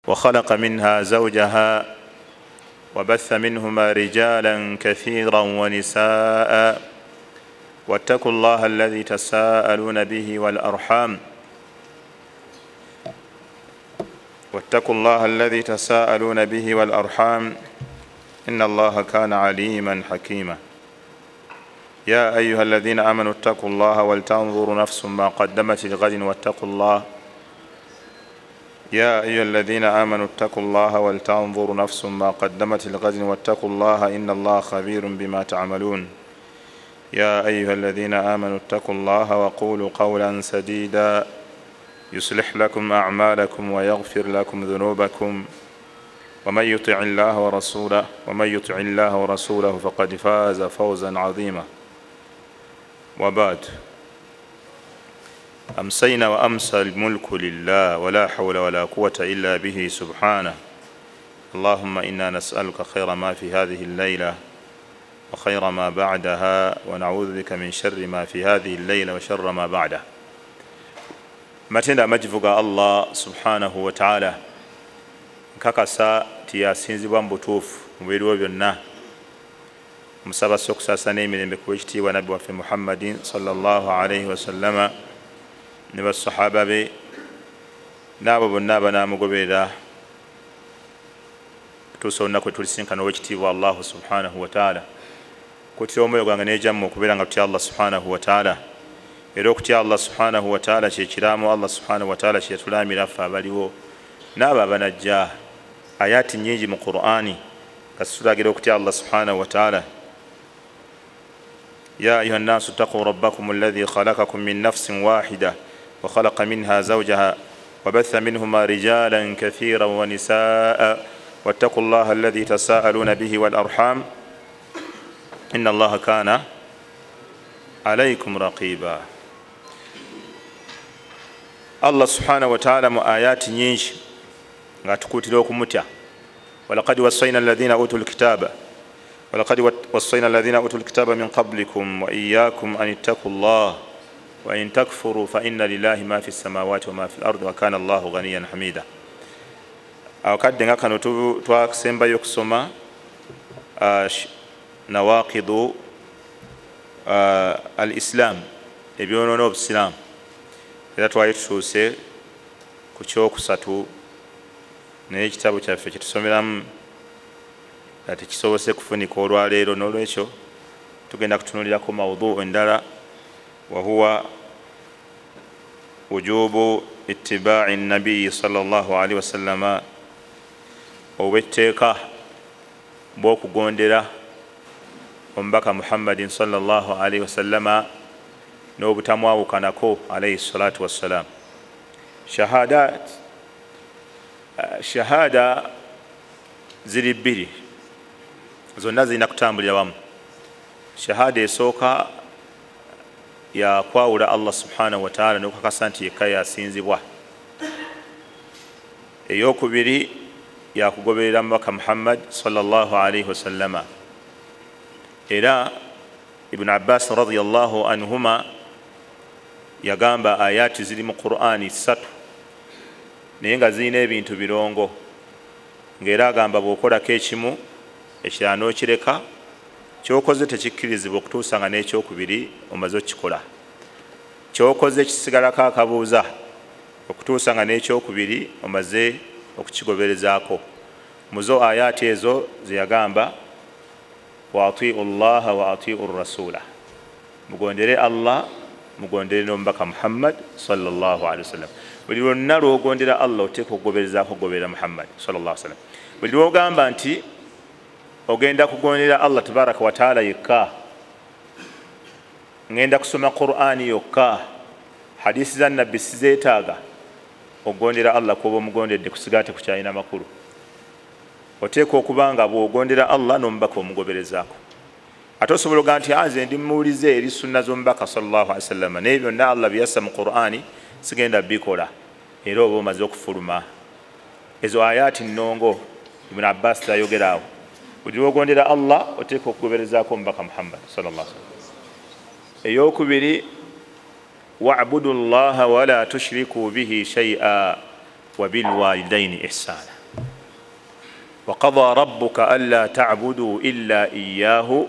وخلق منها زوجها وبث منهما رجالا كثيرا ونساء واتقوا الله الذي تساءلون به والأرحام إن الله كان عليما حكيما يا أيها الذين آمنوا اتقوا الله ولتنظر نفس ما قدمت لغد واتقوا الله واتقوا الله إن الله خبير بما تعملون يا أيها الذين آمنوا اتقوا الله وقولوا قولا سديدا يصلح لكم أعمالكم ويغفر لكم ذنوبكم ومن يطع الله ورسوله فقد فاز فوزا عظيما وبعد أمسينا وأمسى الملك لله ولا حول ولا قوة إلا به سبحانه اللهم إنا نسألك خير ما في هذه الليلة وخير ما بعدها ونعوذ بك من شر ما في هذه الليلة وشر ما بعدها matenda amajivuga Allah subhanahu wa ta'ala nkakasa tiyasinzibwa mu butuufu mu biriwo byonna musaba sokusasa n'emirembe ku ekitiibwa nabbi waffe Muhammadin sallallahu alayhi wasallama ne basahaba be n'abo bonna abanaamugoberera kutuusa olunaku lwe tulisinkana ow'ekitiibwa Allah subhanahu wa ta'ala kutira omwoyo gwange n'ejammu okubeera nga tutya Allah subhanahu wa ta'ala era okutya Allah subhanahu wa ta'ala kyekiramu Allah subhanahu wa ta'ala kyetulaamira ffe abaliwo n'abo abanajja ayati nyingi mu Qur'ani kasitulagira okutya Allah subhanahu wa ta'ala ya ayuha nnasu ttaquu rabbakum alladhi khalaqakum min nafsin wahida wa khalaqa minha zawjaha wa batha minhuma rijalan kathiran wa nisaa wattaqu llaha alladhi tasaaluna bihi wal arham inna allaha kana alaykum raqiba. Allah subhanahu wa ta'ala mu ayati nyingi nga tukutira okumutya walaqad wassayna alladhina utul kitaba min qablikum wa iyyakum an ittaqullaha wa in takfuru fa inna lillahi ma fi samawati wa ma fi al-ardi wa kana Allahu ghaniyan hamida. Akadde nga kano twasembayo okusoma nawaqidu al-islam ebyonoona obusiraamu era twali tutuuse ku kyokusatu naye ekitabo kyaffe kyetusomeramu nga tekisobose kufunika olwaleero n'olwekyo tugenda kutunulirako mawduu endala wahuwa wujubu ittibaai nabiyi sallallahu alaihi wasallama obwetteeka bw'okugondera omubaka Muhammadin sallallahu alaihi wasallama n'obutamwawukanako alaihi salatu wassalam. Shahada ziri bbiri zonna zirina kutambulira wamu. Shahada esooka yakwawula Allah subhanahu wa ta'ala n'okukakasa nti yekka yasinzibwa. Eyokubiri yakugoberera mubaka Muhammad sallallahu alaihi wasallama. Era Ibn Abbas radiyallahu anhuma yagamba ayati ziri mu Qur'ani 3 naye nga zirina ebintu birongo ng'era agamba bw'okolako ekimu ekirala n'okireka kyokoze tekikkirizibwa okutuusa nga n'ekyokubiri omaze okukikola, kyokoze kisigalako akabuuza okutuusa nga n'ekyokubiri omaze okukigoberezaako. muzo ayati ezo zeyagamba wa atiu llaha wa atiu rasula, mugondere Allah mugondere n'omubaka Muhammad sallallahu alaihi wasallam. Buli lwonna lw'ogondera Allah oteeka okugoberezaako okugoberera Muhammad sallallahu alaihi wasallam. Buli lw'ogamba nti ogenda kugondera Allah tabaraka wa taala yekka, ngenda kusoma Qur'ani yokka, hadisi za nabbi sizeetaaga, ogondera Allah kuba omugondedde kusigate kukyalina makulu. Oteeka okuba nga bw'ogondera Allah n'omubaka omugoberezaako. Ate osobola okuga nti nze ndi muwulize eri sunna z'omubaka sallallahu alaihi wasallam, naye byonna Allah byassa mu Qur'ani sigenda bikola, era oba omaze okufuluma. Ezo ayati nnongo Ibn Abbas tayogeraawo. Buli lw'ogondera Allah oteeka okugoberezaako omubaka Muhammad sallallahu alaihi wasallam. Eyokubiri, wa'budu llaha wala tushriku bihi shay'a wa bil walidaini ihsana. وقضى ربك ألا تعبدوا إلا إياه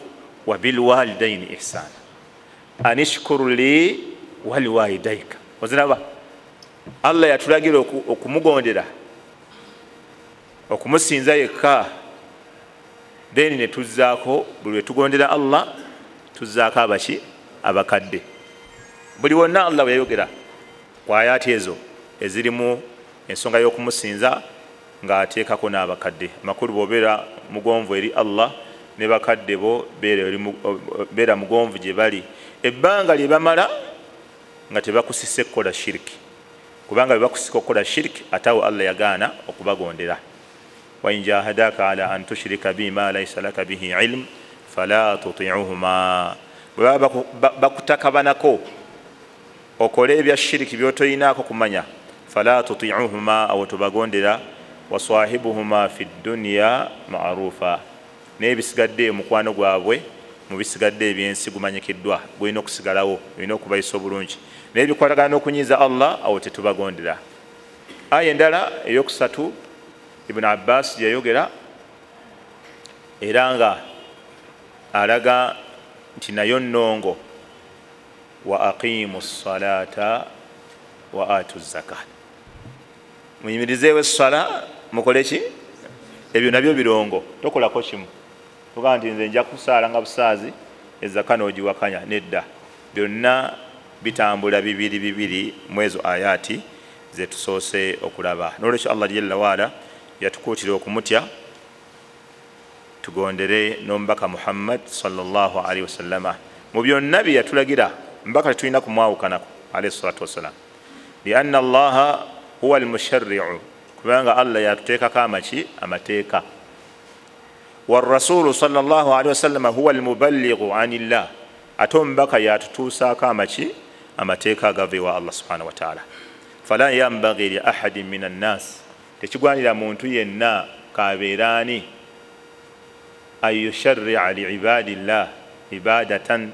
وبالوالدين إحسانا أن اشكر لي ولوالديك. Oziraba Allah yatulagira okumugondera okumusinza yekka, then ne tuzzaako buli we tugondera Allah tuzzaako abaki abakadde. Buli wonna Allah bwe yayogera ku ayaati ezo ezirimu ensonga y'okumusinza ng'ateekako n'abakadde. Amakulu bw'obeera mugonvu eri Allah ne bakadde bo beera mugonvu gye bali ebbanga lye bamala nga tebakusise kukola shiriki, kubanga bwe bakusika okukola shiriki ate awo Allah yagaana okubagondera. wa in jahadaka ala an tushrika bi ma laysa laka bihi ilm fala tuti'uhuma. Bwe baba bakutakabanako okole ebya shiriki byotoyinaako kumanya, fala tuti'uhuma, awo tubagondera. waswahibuhuma fi dunya ma'rufa, n'ebisigadde mukwano gwabwe mu bisigadde ebyensi gumanyikiddwa gwina okusigalawo, olina okubayisa obulungi. naye bikwatagana n'okunyiza Allah, awo tetubagondera. Aya endala eyokusatu Ibn Abbas yayogera era nga alaga nti nayo nnongo, wa aqimu ssalata wa atu zakat, muyimirizeewo essala mukole ki, ebyo nabyo birongo, tokolako kimu. Tugaa nti nze nja kusaala nga busaazi, ezaka n'ogiwakanya, nedda. Byonna bitambula bibiri bibiri mu ezo ayaati ze tusoose okulaba. N'olwekyo Allah jalla waala yatukuutira okumutya, tugondere n'omubaka Muhammad sallallahu alaihi wasallama mu byonna bye yatulagira. Mbaka tetulina kumwawukanako alayhi salatu wassalam, lianna Allaha huwa almusharri'u, kubanga Allah yatuteekako amaki amateeka. Warasulu sallallahu alaihi wasallama huwa almuballighu anillah, ate omubaka yatutuusaako amaki amateeka agava ewa Allah subhanahu wa ta'ala. Fala yanbaghi li ahadin min annas, tekigwanira muntu yenna kabeeraani an yusharri'a li ibadillah ibadatan,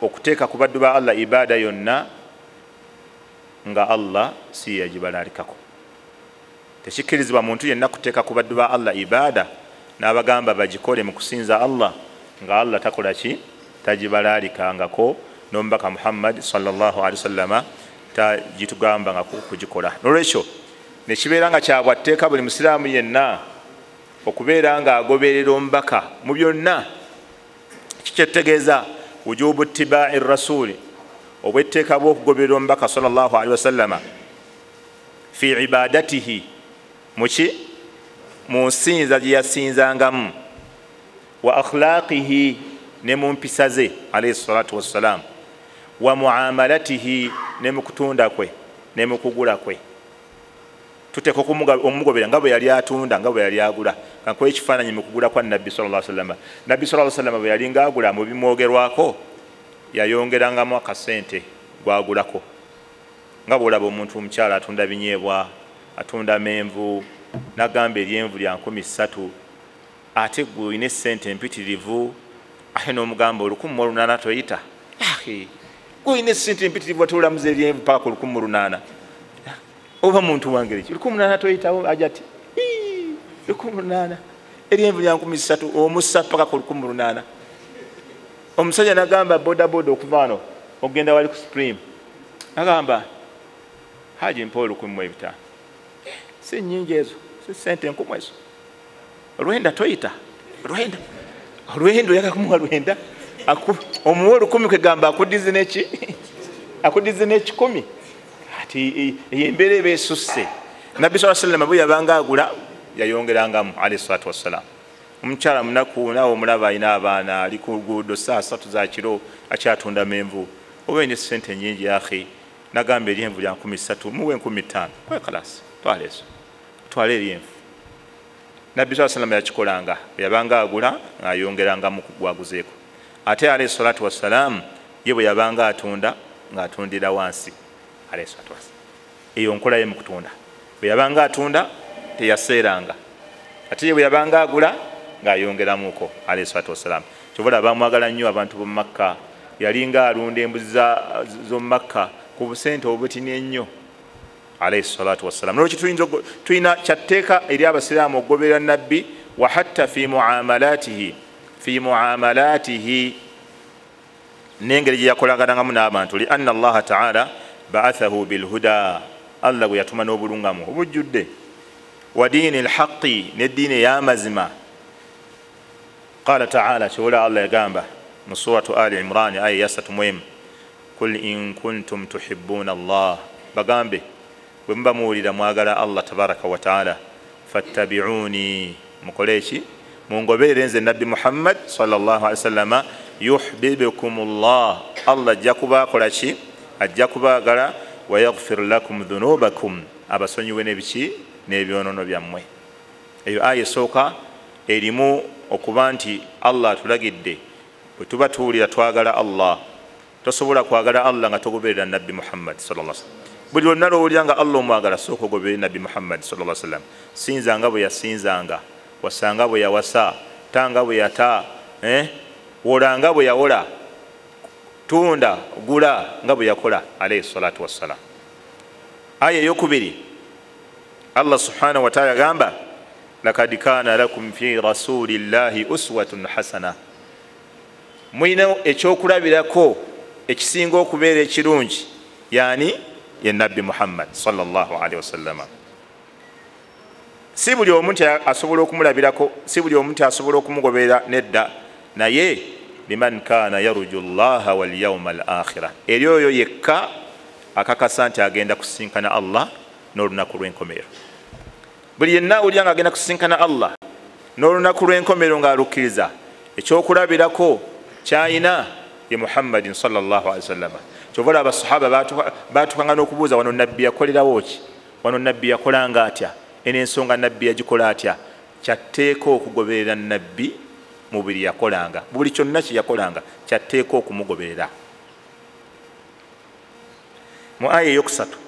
okuteeka ku baddu ba Allah ibaada yonna nga Allah si yagibalalikako. Tekikkirizibwa muntu yenna kuteeka ku baddu ba Allah ibaada n'abagamba bagikole mu kusinza Allah nga Allah takola ki, tagibalalikangako. N'omubaka Muhammad sallallahu alaihi wasallama tagitugamba nga kugikola. N'olwekyo ne kibeera nga kyabwatteeka buli musiraamu yenna okubeera nga agoberera omubaka mu byonna. Kikyetegeeza wujubu ittiba'i rasuli, obwetteeka bw'okugoberera omubaka sallallahu alaihi wasallama fi ibadatihi, muki mu nsinza gye yasinzangamu, wa akhlaqihi, ne mu mpisa ze alaihi salatu wassalam, wa muamalatihi, ne mu kutunda kwe ne mu kugula kwe. Tuteeka omugobera nga bwe yali atunda, nga bwe yali agula. Kankuwa ekifaananyi mu kugula kwa Nabbi sallallahu alaihi wasallam. Nabbi sallallahu alaihi wasallam bwe yali ng'agula mu bimwogerwako, yayongerangamu akasente gwagulako. Nga bw'olaba omuntu omukyala atunda binyeebwa, atunda menvu, n'agamba eryenvu lya 3,000, ate gwe olina essente empitirivu, ate n'omugamba 1,800 toyita. Gwe olina essente empitirivu ate olamuza eryenvu paka ku 1,800. Oba muntu wangeri ki 1,800 toyitawo ajja ati 1,800 eryenvu lya 3,000 omussa paka ku 1,800. Omusajja n'agamba boda okuva wano ogenda wali ku Supreme, agamba haji mpa 15,000. Si nnyingi ezo, si sente 10,000 ezo. Olwenda toyita, olwenda oyagala kumuwa lwenda, omuwa 10,000 kwegamba akudize neki akudize n'ekikumi. Ati embeera eba esusse. Nabbi sallallahu alaihi wasallam bwe yabanga agula yayongerangamu alayhi salatu wassalam. Omukyala munaku naawe omulaba alina abaana, ali ku luguudo saa 3 za kiro akyatunda menvu, oba olina sente nyingi akhi, nagamba eryenvu lya 3,000 muwe 15,000 kwe kalasi twala ezo, twala eryenvu. Nabbi sallallahu alaihi wasallam yakikolanga, bwe yabanga agula ng'ayongerangamu kugwaguzeeko. Ate alayhi salatu wassalam ye bwe yabanga atunda ng'atundira wansi alayhi salatu wassalam. Eyo nkola ye mu kutunda. Bwe yabanga atunda teyaseeranga, ate ye bwe yabanga agula ng'ayongeramuko alayhi salatu wassalam. Kyobula bamwagala nnyo abantu b'omu Makka. Yali nga alunda embuzi z'omu Makka ku busente obutini ennyo alayhi salatu wassalam. Nolwekyo tulina kyatteeka eri abasiraamu okugoberera nabbi wa hatta fi muamalatihi n'engeri gye yakolaganangamu n'abantu li anna allaha taala ba'athahu bilhuda, allah gwe yatuma n'obulungamu obujjudde, wa diini lhaqi n'eddiini ey'amazima. qala taala, kyola allah yagamba mu suratu ali imran aya ya 3 kul in kuntum tuhibbuna allah, bagambe bwe muba muwulira mwagala allah tabaraka wa taala fattabi'uni, mukole eki? mungoberere nze nabbi muhammad sallallahu alaihi wasallam, yuhibbukum allah, allah ajja kubakola ki? ajja kubaagala, wa yaghfir lakum dhunubakum, abasonyiwe n'ebiki? n'ebyonono byammwe. eyo aya esooka erimu okuba nti allah atulagidde bwe tuba tuwulira twagala allah, tosobola kwagala allah nga togoberera nabbi muhammad sallallahu alaihi wasallam. buli lwonna lwowulira nga allah omwagala sooka ogoberere nabbi muhammad sallallahu alaihi wasallam. sinzanga bwe yasinzanga, wasanga bwe yawasa, tanga bwe yata, wolanga bwe yawola, tunda gula nga bwe yakola alayhi salatu wassalam. aya eyokubiri allah subhanahu wa ta'ala agamba lakad kana lakum fi rasulillahi uswatun hasana, mulina ekyokulabirako ekisinga okubeera ekirungi, yani ye nabbi muhammad sallallahu alaihi wasallam. si buli omuntu asobola okumulabirako, si buli omuntu asobola okumugoberera, nedda, naye liman kana yaruju llaha wal yawma al akhira, eri oyo yekka akakasa nti agenda kusinkana allah n'olunaku lw'enkomero. buli yenna awulira nga agenda kusinkana allah n'olunaku lw'enkomero ng'alukkiriza, ekyokulabirako kyayina ye muhammadin sallallahu alaihi wasallam. kyovola abasahaba batukanga n'okubuuza, wano nabbi yakolerawo ki? wano nabbi yakolanga atya? eno ensonga nabbi yagikola atya? kyatteeka okugoberera nabbi mu buli yakolanga, buli kyonna kye yakolanga kyatteeka okumugoberera. mu aya eyokusatu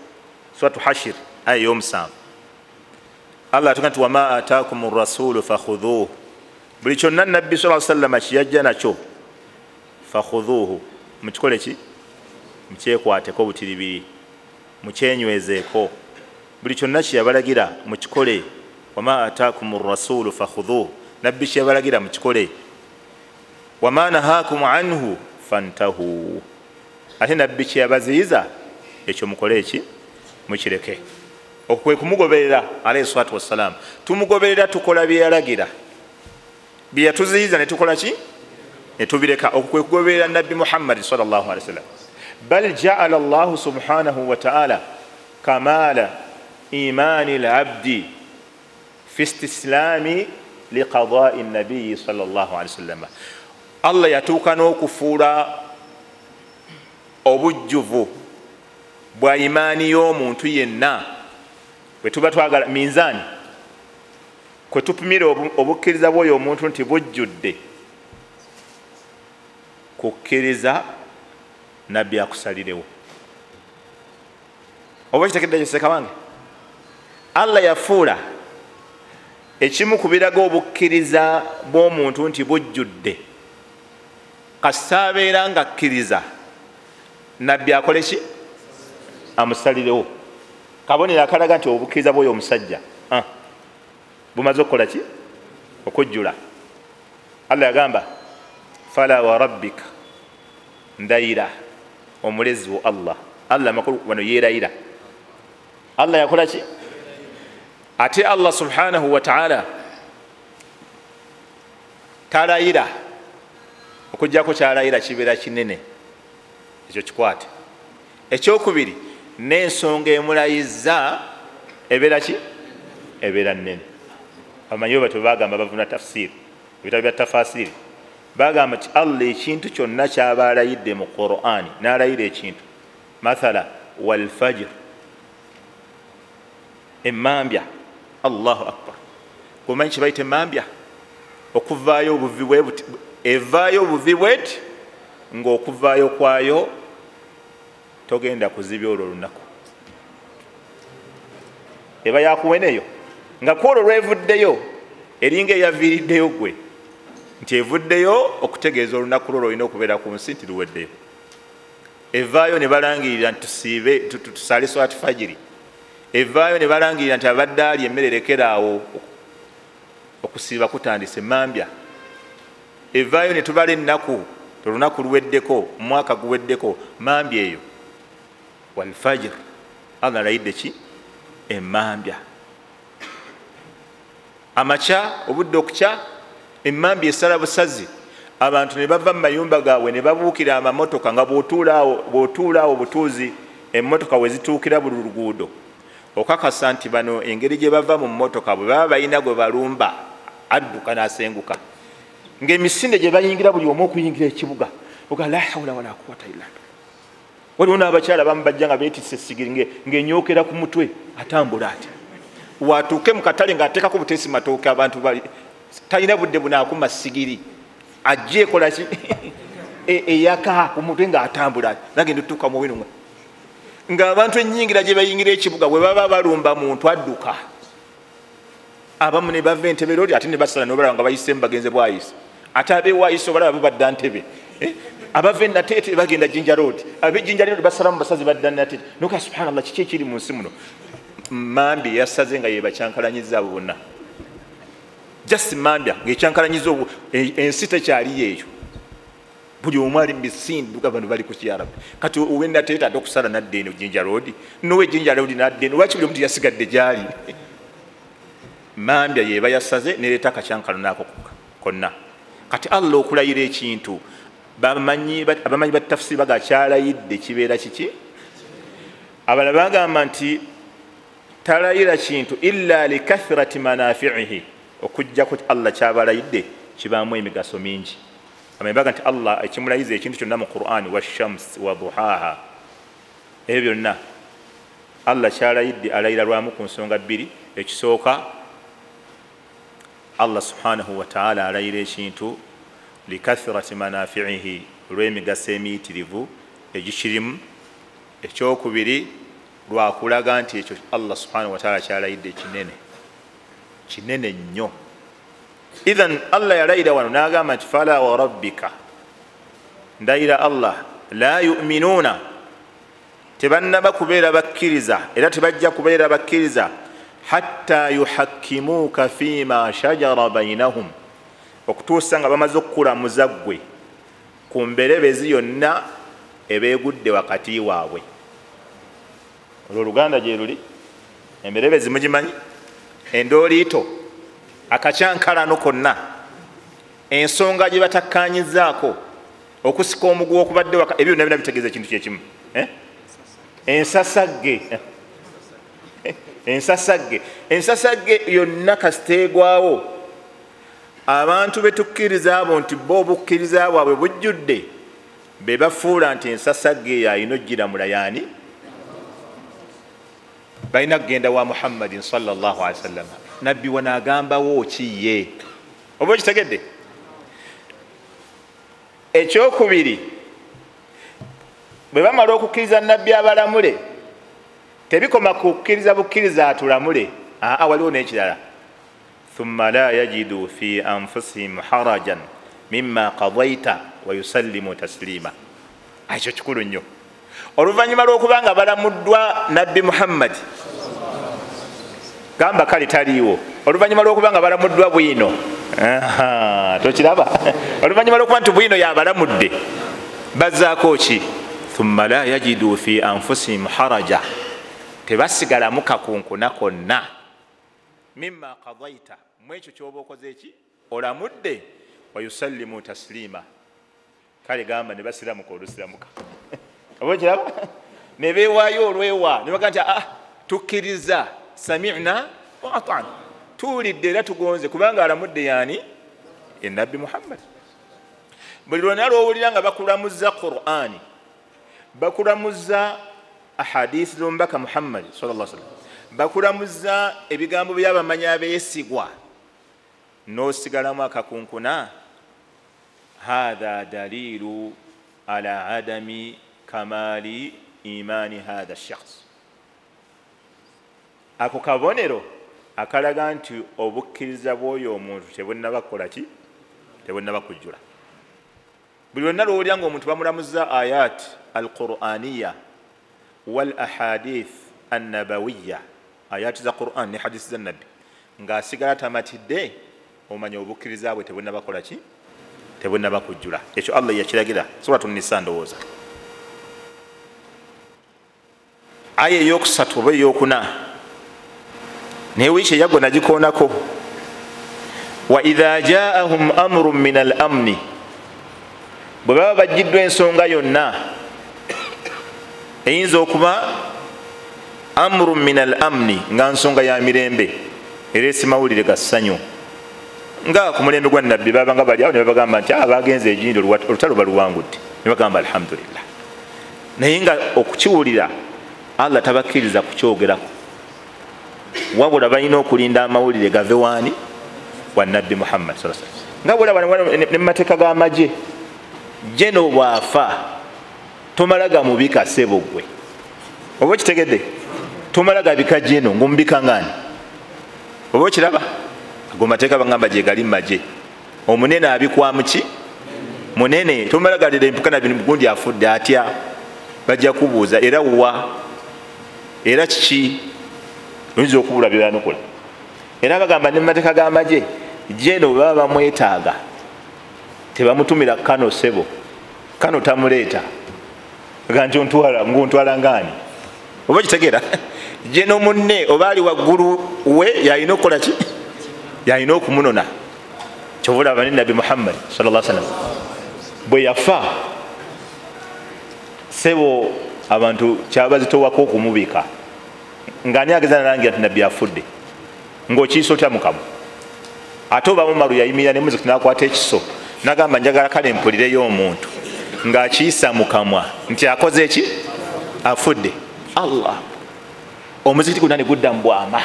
suratu hashir aya ey'omusanvu allah atuga nti wama ataakum rasulu fakhudhuhu, buli kyonna nabbi sallallahu alaihi wasallam kiyajja nakyo fakhudhuhu, mukikole ki? mukyekwateko butiribiri, mukyenywezeeko, buli kyonna kyeyabalagira mukikole. wama ataakum rasulu fakhudhuhu, nabbi kyeyabalagira mukikole. wama nahakum anhu fantahu, ate nabbi kyeyabaziyiza ekyo mukole eki? mukireke. okwe kumugoberera alayhi salatu wassalam. tumugoberera tukola byeyalagira, byeyatuziyiza netukola ki? netubireka. okwe kugoberera nabbi muhammad sallallahu alaihi wasallam. bal ja'ala allah subhanahu wa ta'ala kamala imani al-abdi fi istislami liqada'i an-nabiy sallallahu alaihi wasallam. allah yatuuka n'okufuula obujjuvu bwa imaani y'omuntu yenna bwe tuba twagala minzaani kwe tupimira obukkiriza bw'oyo omuntu nti bujjudde kukkiriza nabbi akusalirewo. oba kitekedde kyoseka wange, allah yafuula ekimu ku biraga obukkiriza bw'omuntu nti bujjudde, kasita abeera nga akkiriza nabbi akole ki? amusalirewo. kabonero akalaga nti obukkiriza bw'oyo omusajja bumaze okukola ki? okujjula. allah yagamba fala wa rabbika, ndayira omulezi wo allah. allah makulu wano yeerayira. allah yakola ki? ate allah subhanahu wa ta'ala talayira. okujjako kyalayira kibeera kinene, ekyo kikwate. ekyokubiri n'ensonga emulayiza ebeera ki? ebeera nnene. abamanyi oba tebagamba bavuna tafsiri, ebitabo bya tafasiri bagamba nti allah ekintu kyonna kyaba alayidde mu qur'ani n'alayira ekintu, mathala walfajr, emmambya, allahu akbar. gomanyi kibayita emmambya? okuvaayo obuvi bwebuti, evaayo obuvi bweti ng'okuvaayo kwayo togenda kuzibya olwo olunaku, eba yakuweneyo nga kwolwo lwevuddeyo eringa eyaviiriddeyo gwe nti evuddeyo okutegeeza olunaku lwo lwolina okubeera ku nsi nti luweddeyo. evaayo ne balangirira nti tusiibe tusaale swati fajiri, evaayo ne balangirira nti abadde ali emmere erekeraawo okusiiba kutandise mambya evaayo ne tubala ennaku olunaku luweddeko omwaka guweddeko mambya eyo walfajir allah alayidde ki emambya amakya obudde okukya emambya esala busazi abantu ne bava mu mayumba gaabwe ne babuukira amamotoka nga bw'otuulaawo butuuzi emmotoka we zituukira buli luguudo okakasa nti bano engeri gye bava mu mmotoka bwe baba balina gwe balumba adduka n'asenguka ng'emisinde gye bayingira buli omu okuyingira ekibuga oga la hawla wala quwwata illa billah waliwo n'abakyala bamu bajja nga beetisse essigiri ng'enyookera ku mutwe atambula atya watuuke mu katale ng'ateekako buteesi matooke abantu bali talina budde bunaakuma sigiri ajja ekola ki eyaka ku mutwe ng'atambula nagenda otutuuka mu bino ng'abantu ennyingira gye bayingira ekibuga bwe baba balumba muntu adduka abamu ne bava entebe loli ate ne basala nobalaba nga bayise mu bagenze bwayise ate abeewayise obalaba bo badda ntebe abava enateete bagenda jinja road abejinja road basalamu basazi badda natete noka subhanallah kiki ekiri mu nsi muno mambya yasaze nga yebakyankalanyiza abo bonna just mambya ng'ekyankalanyiza obwo ensi tekyaliyo eyo buli omu ali mubisinduka bano bali ku kyarabu kati owenateete ate okusala nadde eno jinja road nowe jinja road nadde eno lwaki buli omuntu yasigadde gyali mambya yeba yasaze nereeta akakyankalo naako konna kati allah okulayira ekintu abamanyi batafsiri baga kyalayidde kibeera kiki abala bagamba nti talayira kintu illa likathirati manafiihi okujjako allah kyabalayidde kibaamu emigaso mingi abaga nti allah ekimulayiza ekintu kyonna mu qur'ani washamsi waduhaha ebyo byonna allah kyalayidde alayira lwamu ku nsonga bbiri ekisooka allah subhanahu wataala alayira ekintu likathirati manafiihi olw'emigaso emiyitirivu egikirimu ekyokubiri lwakulaga nti ekyo allah subhanahu wataala kyalayidde kinene nnyo idhan allah yalayira wano n'agamba nti fala warabbika ndayira allah la yuminuuna tebannaba kubeera bakkiriza era tebajja kubeera bakkiriza hatta yuhakkimuuka fima shajara bainahum okutuusa nga bamaze okukulamuza ggwe ku mberebezi yonna ebeegudde wakati waabwe olwo oluganda gye luli emberebezi mugimanyi endooliito akacyankalano konna ensonga gye batakkanyizaako okusika omuguwa okubadde ebyo byonna bina bitegeeza ekintu kyekimu ensasagge yonna kasiteegwawo abantu betukkiriza abo nti bo obukkiriza bwabwe bujjudde be bafuula nti ensasagge eyo ayina ogiramula yaani balina kugenda wa muhammadin sallallahu alaihi wasallam nabbi wanaagambawo kiye oba okitegedde ekyokubiri bwe bamala okukkiriza nabbi abalamule tebikoma ku kukkiriza bukkiriza atulamule waliwo n'ekirala thumma la yajidu fi anfusihim harajan mimma qadaita wa yusallimu taslima ekyo kikulu nnyo oluvannyuma lw'okuba nga balamuddwa nabbi muhammadi gamba kale taliiwo oluvannyuma lw'okuba nga balamuddwa bwino tokiraba oluvannyuma lw'okuba nti bwino yabalamudde bazzaako ki thumma la yajidu fi anfusihim haraja tebasigalamu kakunkuna konna mimma qadaita mu ekyo kyoba okoze eki olamudde wa yusallimu taslima kale gamba ne basiramuka olusiramuka oba okiraba ne beewaayo olwewa ne baga nti tukkiriza sami'na wa ata'na tuwulidde era tugonze kubanga alamudde yaani enabbi muhammad buli lwonna lwowulira nga bakulamuzza qur'ani bakulamuzza ahadisi z'omubaka muhammad sallallahu alaihi wasallam bakulamuzza ebigambo by'abamanyi abeesigwa n'osigalamu akakunkuna hadha dalilu ala adami kamali imani hadha shakhs ako kabonero akalaga nti obukkiriza bw'oyo omuntu tebunnaba kukola ki tebunnaba kujjula buli lwonna lwowulira nga omuntu bamulamuzza ayat alqur'aniya wal ahadith annabawiya ayati za Qur'an ne hadisi za nabbi ng'asigala tamatidde omanya obukkiriza bwe tebunabakola ki tebunabakujjula. Ekyo Allah yakiragira Suratu Nisa ndowooza aya eyokusatu oba eyokuna naye wiiki eyagwa nagikoonako. Wa idha jaahum amrun min al amni, bwe baba bajjiddwa ensonga yonna eyinza okuba amrun min al amni nga nsonga ya mirembe ereese mawulire ga ssanyu nga ku mulembe gwa nabbi babanga bali awo ne babagamba nti bagenze ejindi olutalo baluwangudde ne bagamba alhamdulillah. Naye nga okukiwulira Allah tabakkiriza kukyogerako wabula balina okulinda amawulire gave waani wa nabbi Muhammad sallallahu alaihi wasallam. Nga bwolaba ne mumateeka g'amagye jeno bwafa tomala gamubika ssebo gwe oba okitegedde tomala gabika jeno ng'omubika ngani oba okiraba ago mateeka bagamba gye gali mumagye. Omunene abikwamu ki munene tomala galira empukana bino gundi afudde atya bajja kubuuza era wa era kiki oyinza okubula byebanukula. Era bagamba ne mumateeka g'amagye jeno bwe baba bamwetaaga tebamutumira kano sebo kano tamuleeta ga nti ontwala ngaani oba kitegeera jeno munne oba ali waggulu we yalina okukola ki yalina okumunona. Kyobulaba ne nabbi Muhammad sallallahu alaihi wasallam bwe yafa sebo abantu kyabazitowako okumubika ng'ani ageza nalangira nti nabbi afudde ng'okiisa otya mukamu ate oba Umaru yayimirira ne muzikiti n'akwata ekiso n'agamba njagala kale mpulireyo omuntu ng'akiisa mu kamwa nti akoze eki afudde. Allah omuzikiti gonna ne gudda mu bwama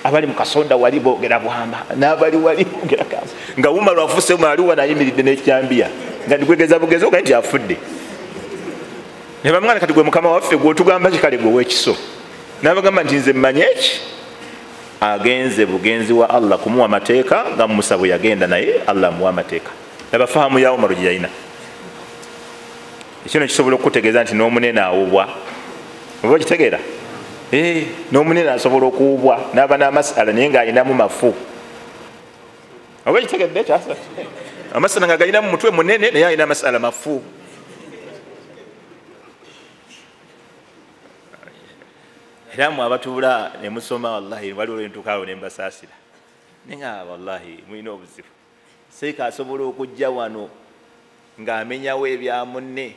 abali mu kasonda wali boogera bwama n'abali wali boogera kama nga Umaru afuse aliwa nayimiridde n'ekyambiya nga ndigwegeza bugezi oga nti afudde. Ne bamwana kati gwe mukama waffe gw'otugamba kikale gwe w'ekiso n'abagamba nti nze mmanye eki agenze bugenzi wa Allah kumuwa amateeka nga Musa bwe yagenda naye Allah amuwa amateeka. Nabafaamu ya Umaru gye yalina ekyo kisobola okutegeeza nti n'omunene awubwa oba kitegeera n'omunene asobola okuwubwa n'aba n'amasala naye ng'alinamu mafu oba kitegedde kyasa amasala nga galinamu mutwe munene naye alina amasala mafu. Era mwe abatuula ne musoma wallahi waliwo lwentuukaawo ne mbasaasira naye nga wallahi mulina obuzibu. Seeka asobola okujja wano ng'amenyawo ebya munne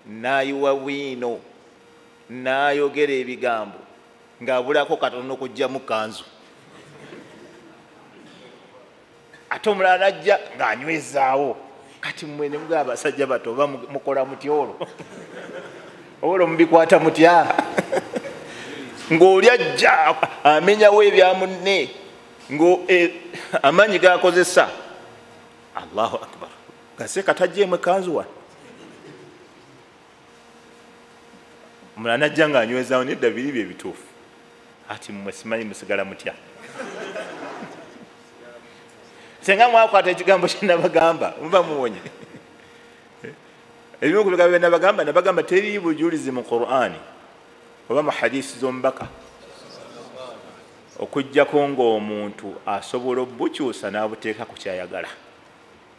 n'ayiwa bwino n'ayogera ebigambo ng'abulako katono okujjamu kanzu ate omulala najja ng'anywezaawo. Kati mmwe ne mugaba abasajja bato oba mukola mutya olwo oba olwo mubikwata mutya ng'oli ajja amenyawo ebya munne amaanyi gakozesa. Allahu akbar gaseeka tajjeemu kanzu wano omulala najja ng'anywezaawo nedda biri bye bituufu. Ati mmwe simanyi musigala mutya senga mwakwata ekigambo kyenabagamba muba muwonye. Ebimu ku bigambo nabagamba teriyo bujulizi mu Qur'ani oba mu hadisi z'omubaka okujjako ng'omuntu asobola obukyusa n'abuteeka ku kyayagala.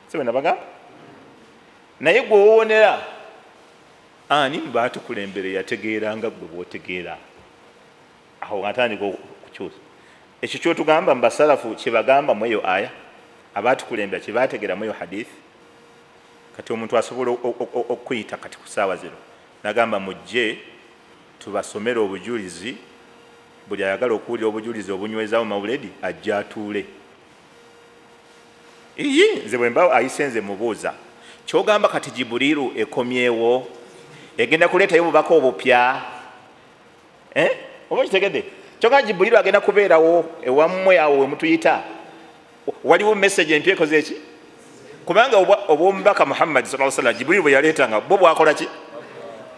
Si bwe nabagamba naye gwe owonera ani baatukulembere yategeeranga gwe bw'otegeera awo atandika okukyusa. Ekyo kyotugamba mu basalafu kyebagamba mu eyo aya abaatukulembera kyebaategeera mu eyo hadisi. Kati omuntu asobola okuyita kati ku ssaawa zino nagamba mujje tubasomere obujulizi buli ayagala okuwulira obujulizi obunywezaawo mawuledi ajja atuule. Nze bwe mba ayisenze mubuuza kyogamba kati Jibuliru ekomyewo egenda kuleetayo obubaka obupya oba kitegedde kyogamba Jibuliru agenda kubeerawo ewammwe awo wemutuyita waliwo message empya ekoze eki kubanga obwomubaka Muhammad sallallahu alaihi wasallam Jibuliru bwe yaleetanga bo bwakola ki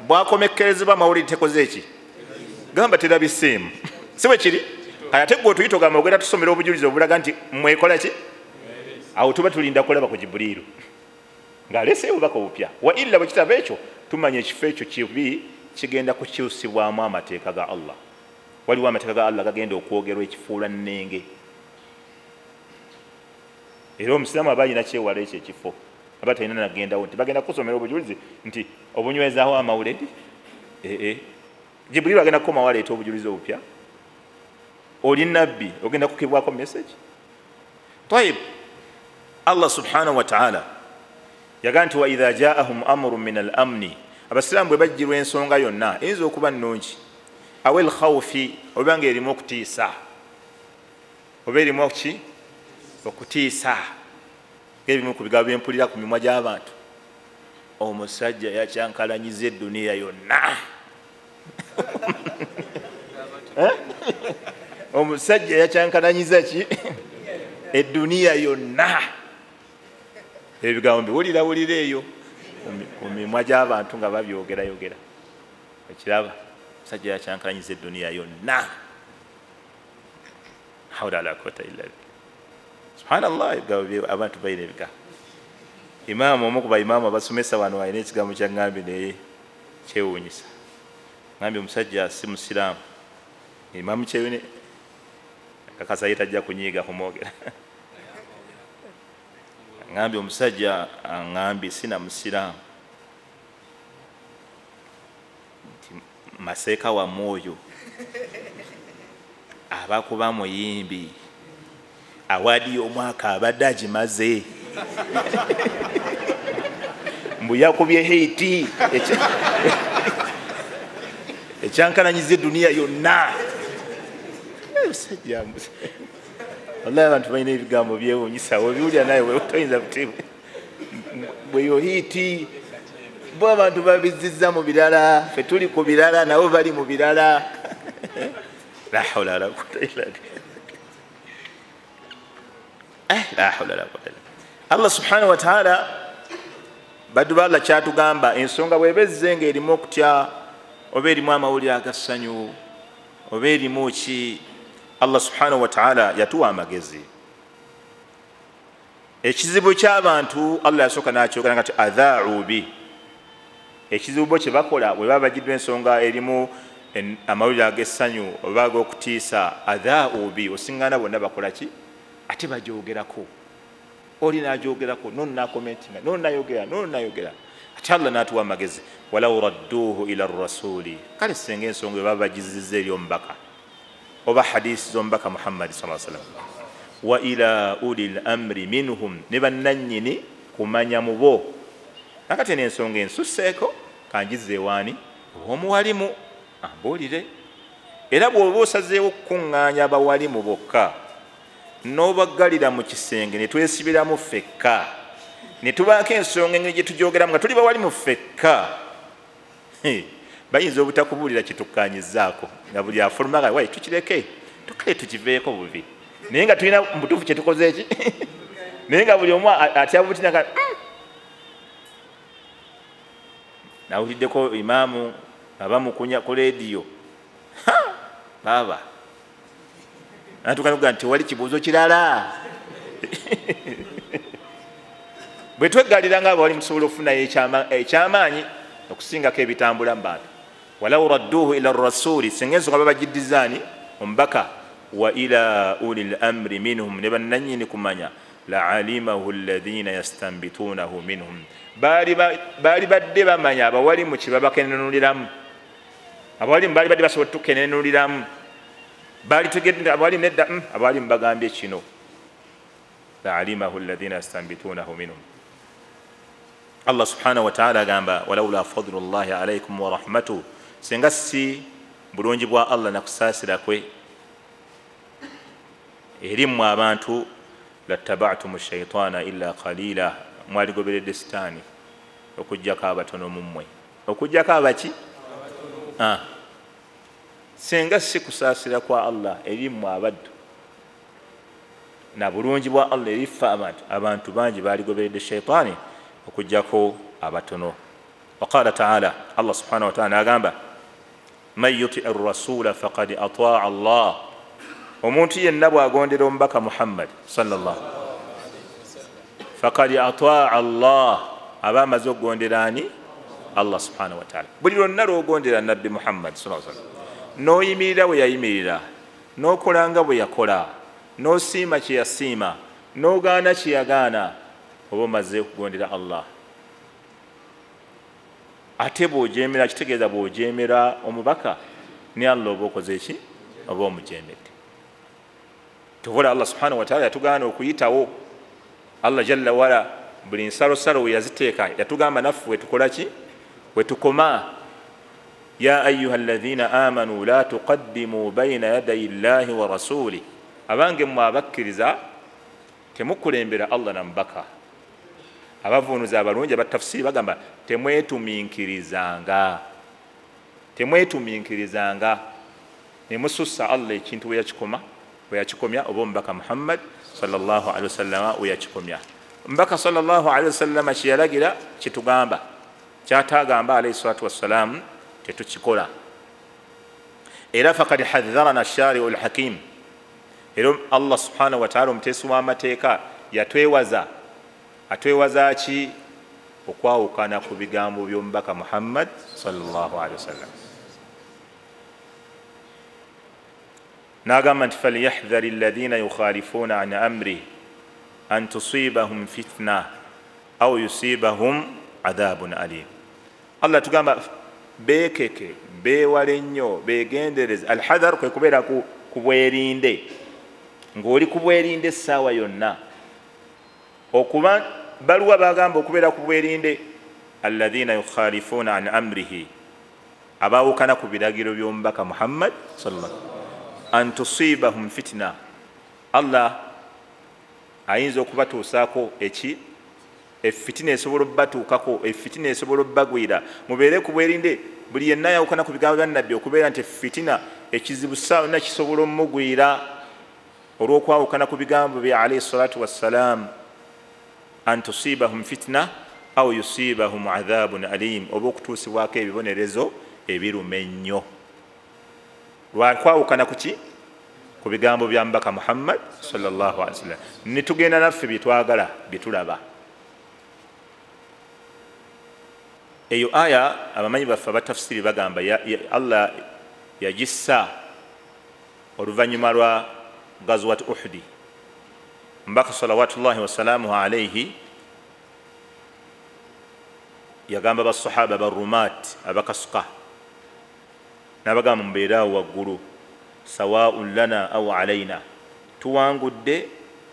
bwakomekkerezebwa mawulidi tekoze eki gamba terabiseemu si bwe kiri ate gwe otuyita ogamba ogenda tusomera obujulizi obulaga nti mwekola ki awo tuba tulinda kulaba ku Jibuliru ng'aleeseyo obubaka obupya wa illa bwe kitaba ekyo tumanya ekifo ekyo kibi kigenda kukyusibwamu amateeka ga Allah waliwo amateeka ga Allah gagenda okwogerwa ekifuula nnenge. Era omusiraamu aba alina kyewala ekyo ekifo aba talina nagendawo nti bagenda kusomera obujulizi nti obunywezaawo amawuledi. Jibril agenda kukoma waleeta obujulizi obupya. Oli nabbi ogenda kukibwako message. Tayib, Allah subhanahu wa ta'ala yagaa nti wa idha jaahum amrun min al-amni, abasiraamu bwe bajjirwa ensonga yonna eyinza okuba nnungi, awel khawfi oba nga erimu okutiisa, oba erimu ki okutiisa, ng'ebimu ku bigambo bye mpulira ku mimwa gy'abantu, omusajja yakyankalanyiza edduniya yonna. Omusajja yakyankalanyiza ki edduniya yonna. Ebigambo biwulira eyo mu mimwa gy'abantu nga babyogerayogera. Ekiraba omusajja yakyankalanyiza edduniya yonna. Hawla wala quwwata illa billah. Subhanallah, ebigambo abantu balina ebigambo. Imaamu omu ku baimaamu abasomesa wano alina ekigambo kya ŋŋambye naye kyewuunyisa. Ŋŋambye omusajja si musiraamu. Imaamu kyewune kakasa ye tajja kunyiiga kumwogera. Ŋŋambye omusajja aŋŋambye sina musiraamu nti maseeka wa mwoyo abakuba muyimbi awaadi y'omwaka abadde agimaze mbu yakubye heiti ekyankalanyiza edduniya yonna. Wallahi abantu balina ebigambo byewuunyisa, obiwulira naye toyinza butebu bweyo hiiti bo abantu babizizza mu birala, ffe tuli ku birala nabo bali mu birala. La hawla wala quwwata illa billah. La hawla wala quwwata illa billah. Allah subhanahu wa ta'ala baddu ba Allah kyatugamba ensonga bw'eba ezze ng'erimu okutya oba erimu amawulire agassanyu oba erimu ki, Allah subhanahu wa ta'ala yatuwa amagezi. Ekizibu ky'abantu Allah yasooka n'akyogera nga adhaa'u bi. Ekizibu bo kye bakola bwe baba bagiddwa ensonga erimu amawulire ag'essanyu oba ag'okutiisa, adhaa'u bi, osiŋŋaana bonna bakola ki? Ate bagyogerako. Oli n'agyogerako, n'ono n'akomentinga, n'ono n'ayogera. Ate Allah n'atuwa amagezi. Walaw radduuhu ila rasuli, kale singa ensonga bwe baba bagizizza eri omubaka oba hadisi z'omubaka Muhammad sallallahu alaihi wasallam, wa ila ulil amri minhum, ne bannannyini kumanya mu bo. Nakati n'ensonga ensusseeko kangize ewaani omuwalimu ambuulire. Era bw'oba osazeewo okukuŋŋaanya abawalimu bokka n'obaggalira mu kisenge ne twesibiramu ffekka ne tubaako ensonga engeri gye tugyogeramu nga tuli bawalimu ffekka, bayinza obutakubuulira kitukkaanyizaako nga buli afulumaga wayi tukireke tukale tukiveeko bubi, naye nga tulina mubutuufu kye tukoze eki. Naye nga buli omu atya butinaga. Nawuliddeko imaamu abamukunya ku leediyo, baaba natukanuga nti wali kibuuzo kirala. Bwe tweggalira nga abawali musobola okufunayo ekyamaanyi okusingako ebitambula mu bantu. Walaw radduuhu ila rasuli, singa ensonga babagiddizaani omubaka, wa ila ulil amri minhum, ne bannannyini kumanya, la alimahu alladhina yastanbituunahu minhum, baali badde bamanya abawalimu kye babakenenuliramu. Abawalimu baali badde basobola tukenenuliramu, baali tegedde abawalimu nedda abawalimu bagambye kino, la alimahu alladhina yastanbituunahu minhum. Allah subhanahu wa ta'ala agamba walawla fadlullahi alaykum wa rahmatuhu, singa si bulungi bwa Allah nakusaasira kwe erimu abantu, lattaba'tumu shaitaana illa qalila, mwaligoberedde sitaani okuggyako abatono mu mmwe. Okuggyako abaki? Singa si kusaasira kwa Allah erimu abaddu na bulungi bwa Allah eriffe abantu bangi baligoberedde shaitaani okuggyako abatono. Waqala ta'ala, Allah subhanahu wa ta'ala agamba man yuti ar-rasula faqad ataa Allah, omuntu yenna bw'agondera omubaka Muhammad sallallahu faqad ataa Allah, aba amaze okugondera ani? Allah subhanahu wa ta'ala. Buli lwonna lw'ogondera nabbi Muhammad sallallahu alaihi wasallam n'oyimirira bwe yayimirira, n'okola nga bwe yakola, n'osiima kye yasiima, n'ogaana kye yagaana, oba omaze okugondera Allah. Ate bw'ojeemera, kitegeeza bw'ojeemera omubaka ne Allah oba okoze eki? Oba omujeemedde. Tuvola Allah subhanahu wa ta'ala yatugaana okuyitawo. Allah jalla wala buli nsalosalo we yaziteeka yatugamba naffe wetukola ki? Wetukoma. Ya ayuha alladhina amanu la tuqaddimu bayna yadayi llahi wa rasuli. Abange mmwe abakkiriza temukulembera Allah na mubaka. Abavunuza abalungi abatafsiri bagamba temwetuminkirizanga. Temwetuminkirizanga. Nemusussa Allah ekintu we yakikomya oba omubaka Muhammad sallallahu alaihi wasallam we yakikomya. Mbaka sallallahu alaihi wasallam kye yalagira kitugamba, kyatagamba alayhi salatu wassalam tetukikola. Era faqad hadharana ash-shari'u al-hakim. Era Allah subhanahu wa ta'ala omuteesi w'amateeka yatwewaza. Atwewaza ki? Okwawukana ku bigambo by'omubaka Muhammad sallallahu alaihi wasallam. N'agamba nti falyahdhari alladhina yukhalifuna an amri an tusibahum fitna aw yusibahum adhabun alim. Allah tugamba beekeke, beewale nnyo, beegendereze. Alhadhar kwe kubeera ku bwerinde, ng'oli ku bwerinde essaawa yonna. Okuba baluwa bagamba okubeera ku bwerinde, alladhina yukhalifuna an amrihi, abaawukana ku biragiro by'omubaka Muhammad sallallahu an tusibahum fitna. Allah ayinza okubatuusaako eki? Efitina esobola obbatuukako, efitina esobola obbagwira. Mubeere ku bwerinde, buli yenna yawukana ku bigambo bya Nabbi okubeera nti fitina ekizibu saana kisobola omugwira olw'okwawukana ku bigambo bya alayhi salatu wassalam. An tusibahum fitna aw yusibahum adhabun alim, oba okutuusibwako ebibonerezo ebiruma ennyo. Lwakwawukana kuki? Ku bigambo bya mubaka Muhammad sallallahu alaihi wasallam. Nitugenda naffe byetwagala byetulaba. Eyo aya abamanyi baffe abatafsiri bagamba Allah yagissa oluvannyuma lwa gazwat Uhudi. Mbaka salawatullahi wasalamuhu alaihi yagamba basahaba barumat abakasuka n'abagamba mubeeraawo waggulu, sawaun lana aw alaina, tuwangudde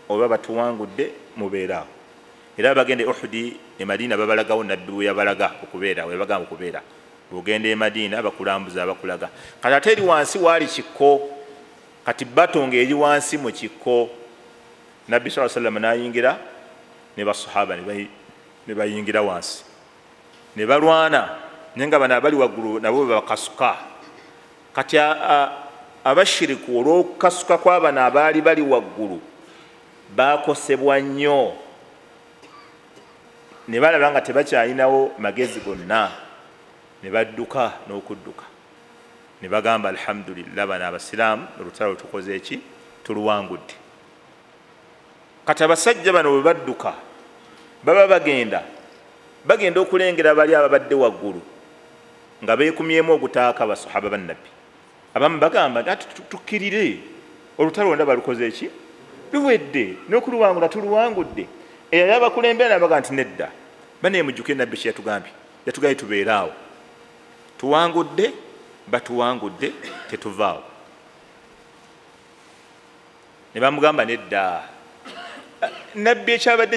oba batuwangudde mubeeraawo. Era bagende Uhudi e Madina babalagawo Nabbi we yabalaga okubeera, we bagamba okubeera. Bw'ogenda e Madina bakulambuza abakulaga. Kati ate eri wansi waali kikko, kati batonga eri wansi mu kikko. Nabbi sallallahu alaihi wasallam n'ayingira ne basahaba ne bayingira wansi ne balwana, naye nga bano abali waggulu nabo bakasuka. Kati abashiriku olw'okukasuka kw'abano abaali bali waggulu bakosebwa nnyo, ne balaba nga tebakyalinawo magezi gonna, ne badduka n'okudduka ne bagamba alhamdulillah, bano abasiraamu olutalo tukoze eki? Tuluwangudde. Kati abasajja bano bwe badduka baba bagenda okulengera bali ababadde waggulu nga beekumyemu ogutaaka basahaba bannabbi. Abamu bagamba ati tukkirire olutalo ndaba lukoze eki? Luwedde, n'okuluwangula tuluwangudde. Eyali abakulembera nabaga nti nedda, bane mujjuke Nabbi kye yatugambye. Yatugambye tubeeraawo, tuwangudde batuwangudde, tetuvaawo. Ne bamugamba nedda. Nabbi ekyabadde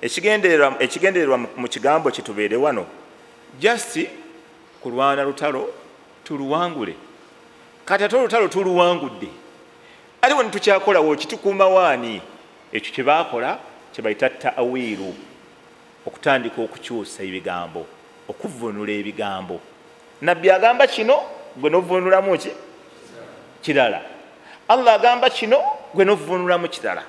ekigendererwa mu kigambo kitubeere wano just kulwana lutalo tuluwangule. Kati ate olutalo tuluwangudde, ate wano tukyakolawo kitukuuma waani? Ekyo kye baakola kye bayita ta'awiiru, okutandika okukyusa ebigambo, okuvunula ebigambo. Nabbi agamba kino, gwe n'ovunulamu ki? Kirala. Allah agamba kino, gwe n'ovunulamu kirala.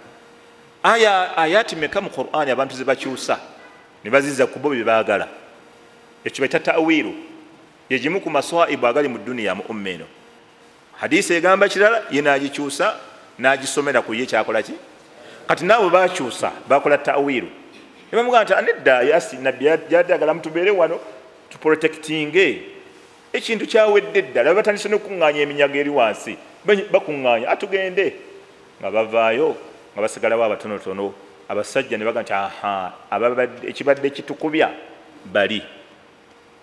Ayati meka mu Qur'ani abantu ze bakyusa ne bazizza ku bo bye baagala. Ekyo bayita ta'awiiru, ye gimu ku maswaibu agali mu duniya mu umma eno. Hadisi egamba kirala, ye n'agikyusa n'agisomera ku ye kyakola ki? Kati nabo bakyusa bakola ta'awiiru. Nebamugamba nti nedda, yasi Nabbi yadagala mutubeere wano tuprotectinge ekintu kyawedde ddala batandise n'okuŋŋaanya eminyago eri wansi bakuŋŋaanya atugende nga bavaayo nga basigalawo abatonotono abasajja ne baga nti aha ekibadde kitukubya bali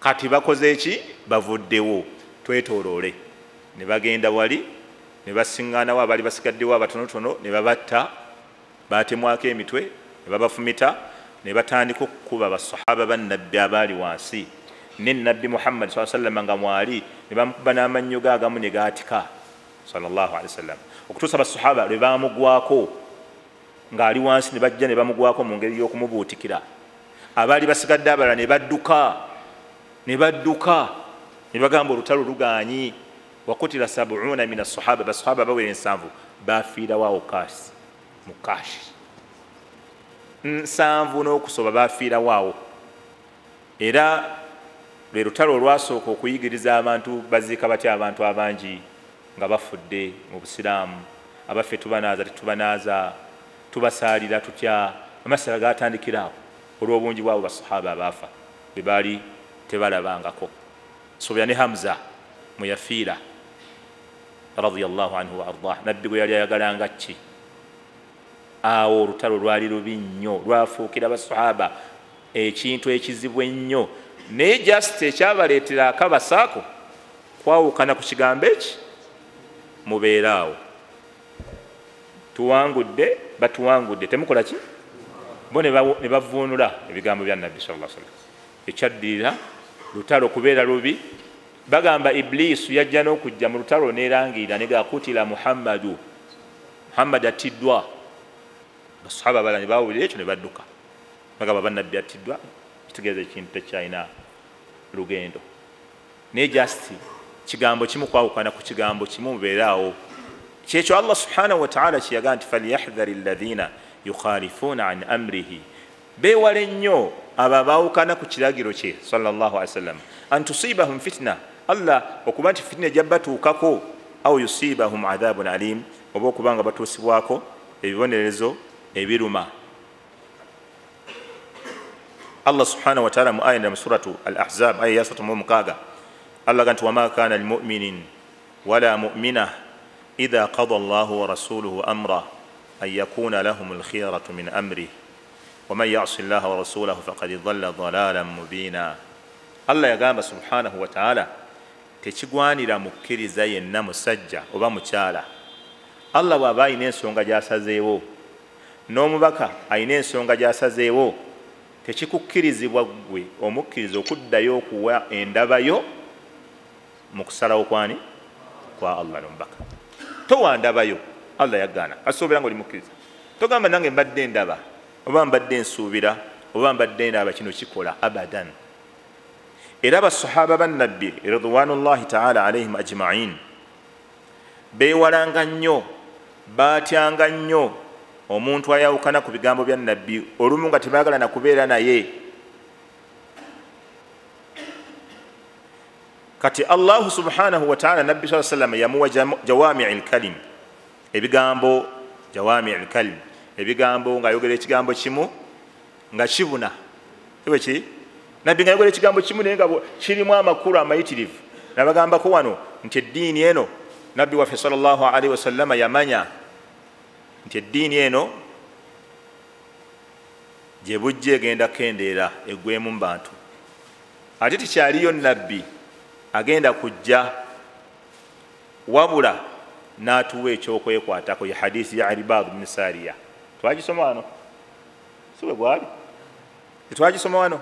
kati bakoze eki bavuddewo twetooloole ne bagenda wali ne basiŋŋaanawo abaali basigaddewo abatonotono ne babatta batemwako emitwe ne babafumita ne batandika okukuba basahaba bannabbi abaali wansi ne nabbi Muhammad SAW nga mwali ne bamukuba n'amannyo ge agamu ne gaatika sallallahu alaihi wasallam okutuusa basahaba lwe baamugwako ng'ali wansi ne bajja ne bamugwako mu ngeri y'okumubuutikira abaali basigadde abalala ne badduka ne bagamba olutalo lugaanyi wakutira 70 min as-sahaba basahaba bawera 7 bafiirawo kaasi mu kashi 7 n'okusoba bafiirawo era lwe lutalo olwasooka okuyigiriza abantu baziika batya abantu abangi nga bafudde mu busiraamu abaffe tubanaaza tetubanaaza tubasaalira tutya amasala gatandikiraawo olw'obungi bwabo basahaba abaafa be baali tebalabangako sobya ne Hamza muyafiira radiyallahu anhu wa ardah nabbi gwe yali ayagalanga ki awo olutalo lwali lubi nnyo lwafuukira basahaba ekintu ekizibu ennyo naye just ekyabaleetera akabasaako kwawukana ku kigambo eki mubeeraawo tuwangudde batuwangudde temukola ki bo ne bavuunula ebigambo bya nabbi sallallahu alaihi wasallam ekyaddirira lutalo kubeera lubi bagamba ibliisu yajja n'okujja mu lutalo neerangiira ne gakutira Muhammad atiddwa basahaba abala ne baawulira ekyo ne badduka bagamba bannabbi atiddwa kitegeeza ekintu tekyalina lugendo naye just kigambo kimu kwawukana ku kigambo kimu mubeeraawo kyekyo Allah subhanahu wa ta'ala kiyaga nti falyahdhari alladhina yukhalifuuna an amrihi beewale nnyo abo abaawukana ku kiragiro kye sallallahu alaihi wasallam an tusibahum fitna Allah okuba nti fitina ejja batuukako aw yusibahum adhabun alim oba okuba nga batuusibwako ebibonerezo ebiruma Allah subhanahu wa ta'ala mu aya mu suratu al-ahzab aya 36 Allah gantu wama kana lilmu'minin wala mu'minah idha qada Allahu wa rasuluhu amra an yakuna lahum al-khiyaratu min amrihi wa man ya'si Allaha wa rasulahu faqad dhalla dhalalan mubina Allah yagamba subhanahu wa ta'ala tekigwanira mukkiriza yenna musajja oba mukyala Allah bw'aba ayina ensonga gy'asazeewo n'omubaka ayina ensonga gy'asazeewo tekikukkirizibwa gwe omukkiriza okuddayo okuwa endabayo mu kusalawo kwani kwa Allah n'omubaka towandabayo Allah yagaana asoobera nga oli mukkiriza togamba nange mbadde ndaba oba mbadde nsuubira oba mbadde ndaba kino kikola abadan era basahaba bannabbi ridwanullahi ta'ala alaihim ajma'in beewalanga nnyo baatyanga nnyo omuntu ayawukana ku bigambo bya nabbi olumu nga tebaagala na kubeera naye kati Allah subhanahu wa ta'ala nabbi sallallahu alaihi wasallam yamuwa jawami'il kalim ebigambo jawami'il kalim ebigambo nga ayogera ekigambo kimu nga kibuna ki nabbi nga ayogera ekigambo kimu naye nga kirimu amakulu amayitirivu nabagambako wano nti eddiini eno nabbi waffe sallallahu alaihi wasallam yamanya nti eddiini eno gye bujja egenda kendeera eggwemu mu bantu ate tekyaliyo nabbi agenda kujja wabula n'atuwa ekyokwekwatako ye hadisi ya Irbad bin Sariya twagisoma wano siwe gwali tetwagisoma wano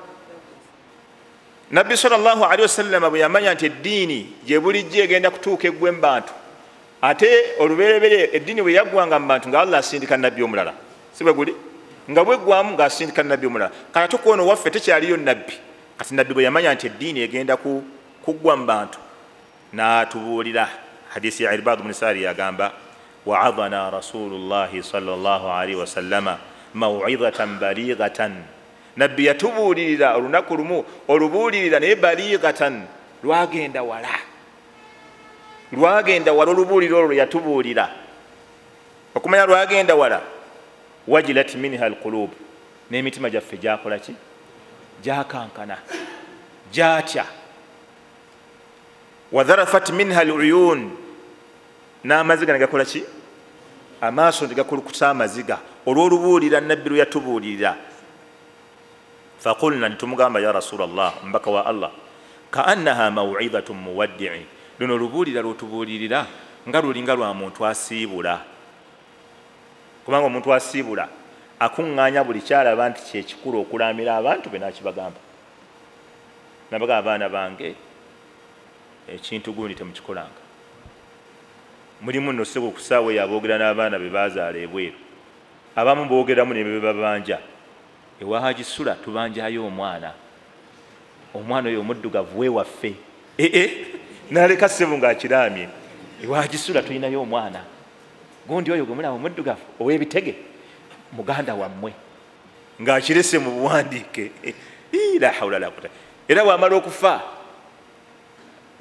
nabbi sallallahu alaihi wasallam bwe yamanya nti eddiini gye bulijja egenda kutuuka eggwe mu bantu ate olubereberye eddiini bwe yaggwanga mu bantu nga Allah asindika nabbi omulala sibe guli nga bweggwamu ng'asindika nabbi omulala kati ate kuono waffe tekyaliyo nabbi kati nabbi bwe yamanya nti eddiini egenda kuggwa mu bantu n'atubuulira hadisi ya Irbad bin Sari yagamba wa'adhana rasulullahi sallallahu alaihi wasallama maw'idhatan balighatan nabbi yatubuulirira olunaku lumu olubuulirira naye balighatan lwagenda wala olubuuliro olwo yatubuulira okumanya lwagenda wala wajilat minha alqulub n'emitima gyaffe gyakola ki gyakankana gyatya wadharafat minha aluyun, n'amaziga negakola ki, amaaso negakulukuta amaziga olw'olubuulira nabbi lwe yatubuulirira. Faqulna, nitumugamba ya rasulallah, mbaka wa Allah, kaannaha maw'idhatun muwaddi'i, luno olubuulira lwotubuulirira nga lulinga lwa muntu asiibula. Kubanga omuntu asiibula akuŋŋaanya buli kyalaba nti kyekikulu okulamira abantu be nakibagamba. Nabaga abaana bange ekintu gundi temukikolanga. Mulimu nno ssebo ku ssaawa eyo aboogera n'abaana be baazaala ebweru. Abamu boogeramu ne be babanja. Ewa Haji Sula tubanjayo omwana. Omwana oyo omuddugavu wewaffe. N'aleka ssebo ng'akiraamye. Ewa Haji Sula tulinayo omwana. Gundi oyo gwemulaba omuddugavu ow'ebitege muganda wammwe. Ng'akirese mu buwandiike. La hawla la quwwata. Era bw'amala okufa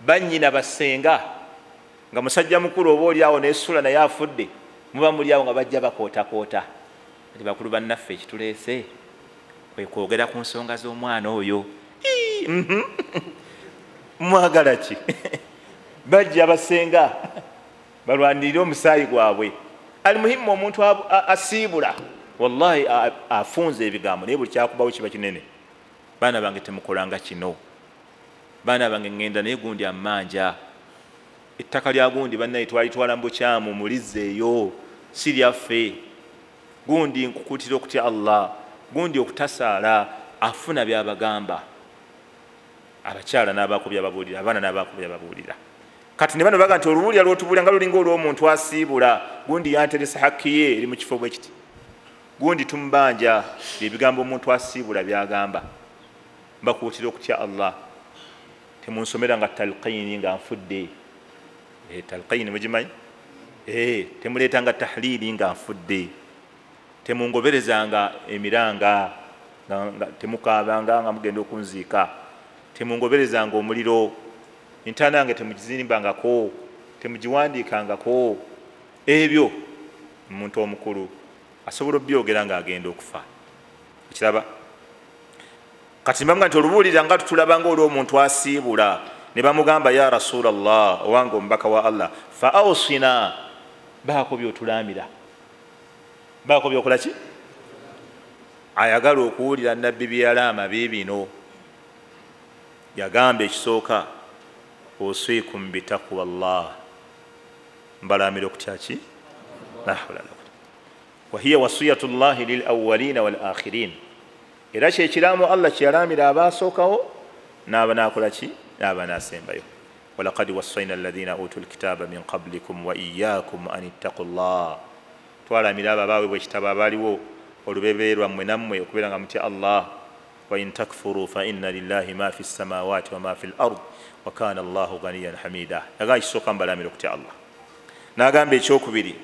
bannyina basenga nga musajja mukulu oba oli awo n'essula naye afudde, muba muli awo nga bajja bakootakoota. Ati bakulu bannaffe ekituleese kwe kwogera ku nsonga z'omwana oyo. Mwagala ki? Bajja basenga balwanirire omusaayi gwabwe. Alimuhimu omuntu asiibula wallahi afunze ebigambo naye buli kyakubawo kiba kinene. Baana bange temukolanga kino. Baana bange ngenda naye gundi amanja. Ettaka lya gundi bannaye twalitwala mu bukyamu mulizzeeyo, si lyaffe. Gundi nkukutira okutya Allah, gundi okutasaala, afuna byabagamba. Abakyala n'abaako byababuulira, abaana n'abaako byababuulira. Kati ne bano baga nti olubuulira lw'otubuulira nga lulinga olw'omuntu asiibula, gundi yanteresa hakki ye eri mu kifo bwe kiti. Gundi tumubanja ebigambo omuntu asiibula byagamba. Mbakuutira okutya Allah. Temunsomera nga talqini nga nfudde. Talqini mugimanyi? Temuleetanga tahlili nga nfudde. Temungoberezanga emiranga, temukaabanga nga mugenda okunziika. Temungoberezanga omuliro. Intanange temugizimbangako, temugiwandiikangako. Ebyo omuntu omukulu asobola obyogera ng'agenda okufa. Ekiraba? Kati mbanga nti olubuulira nga tutulaba ng'olw'omuntu asiibula, ne bamugamba ya Rasulallah, owange omubaka wa Allah, fa awsina, baako by'otulamira. Baako by'okola ki? Ayagala okuwulira nabbi bye yalaama biibino. Yagamba ekisooka, usiikum bitaqwa Allah, mbalamira okutya ki? La hawla la quwwata. Wa hiya wasiyatu llahi lil awwalina wal akhirin. Era kyekiramu Allah kyalamira abaasookawo n'abanaakola ki? N'abanaasembayo. Walaqad wassayna alladhina utul kitaba min qablikum wa iyyakum an ittaqullah. Twalamira abo abaweebwa ekitabo abaaliwo olubereberye lwammwe nammwe okubeera nga mutya Allah. Wa in takfuru fa inna lillahi ma fi samawati wa ma fi al-ard wa kana Allahu ghaniyan hamida. Yagamba ekisooka mbalamira okutya Allah. N'agamba ekyokubiri,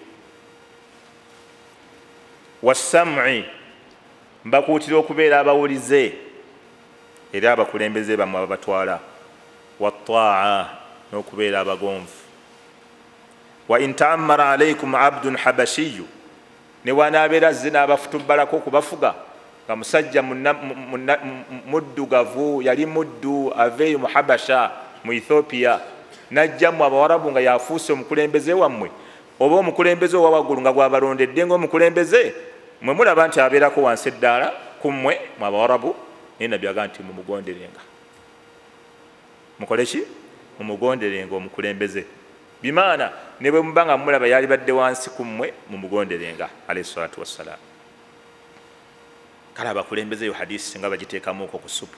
wassam'i, mbakuutira okubeera abawulize era abakulembeze bammwe ababatwala. Wattaa, n'okubeera abagonvu. Wa in ta'ammara alaykum abdun habashiyu, ne wanaabeera azze n'abafutubbalako okubafuga nga musajja muddugavu, yali muddu aveeyo mu Habasha mu Ethiopia, najjamu abawarabu nga yafuuse omukulembeze wammwe, oba omukulembeze owawaggulu nga gwabalondedde ng'omukulembeze, mwe mulaba nti abeerako wansi eddaala ku mmwe mu abawarabu, naye nabbi agamba nti mumugonderenga. Mukole ki? Mumugonderenga omukulembeze. Bimaana ne bwe muba nga mulaba yali badde wansi ku mmwe, mumugonderenga alayhi salatu wassalaam. Kale abakulembeze yo hadisi nga bagiteekamuuko ku supu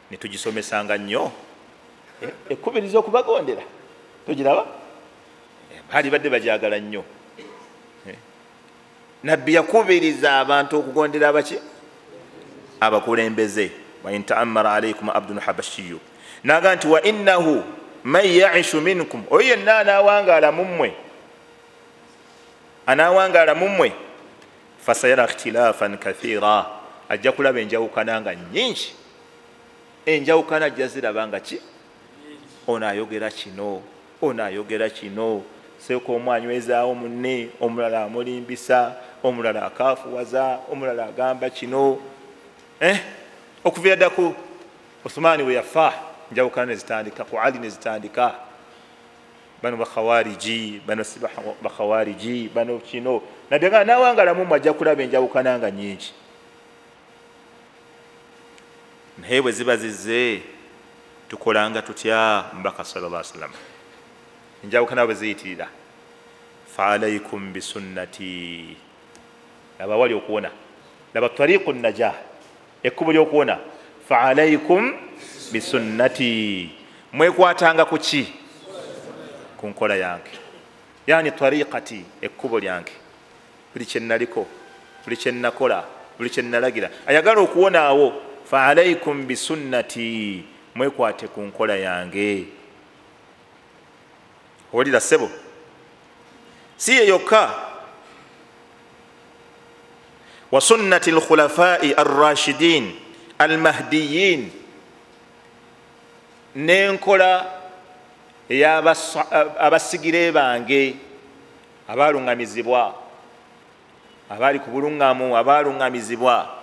ne tugisomesanga nnyo, ekkubiriza okubagondera. Tugiraba? Baali badde bagyagala nnyo. Nabbi yakubiriza abantu okugondera abaki? Abakulembeze. Wa in ta'ammara alaykum abdun habashiyu, naga nti wa innahu man ya'ishu minkum, oyo yenna anawangaala mummwe, fasayara ikhtilafan kathira, ajja kulaba enjawukana nga nnyingi. Enjawukana ajja ziraba nga ki? Ono ayogera kino, ono ayogera kino, seeko omu anywezaawo munne, omulala amulimbisa, omulala akaafuwaza, omulala agamba kino. Okuva edda ku Uthmani we yafa, enjawukana ne zitandika, ku Ali ne zitandika. bano bakhawariji bano si bakhawariji bano kino nadega nawangalamu mwajja kulaba enjawukana nga nyingi naye bwe ziba zizze tukolanga tutya mbaka sallallahu alaihi wasallam enjawukana bwe ziyitirira faalaikum bisunnati laba wali okuwona laba tariqu najah ekkubo lyokuwona faalaikum bisunnati mwekwatanga kuki ku nkola yange yani tariqati ekkubo lyange buli kyenaliko buli kyenakola buli kyenalagira ayagala okuwona awo faalaikum bisunnati mwekwate ku nkola yange owulira ssebo si ye yokka wa sunnati alkhulafai arrashidin almahdiyin nenkola abasigire bange abalungamizibwa abali ku bulungamu abalungamizibwa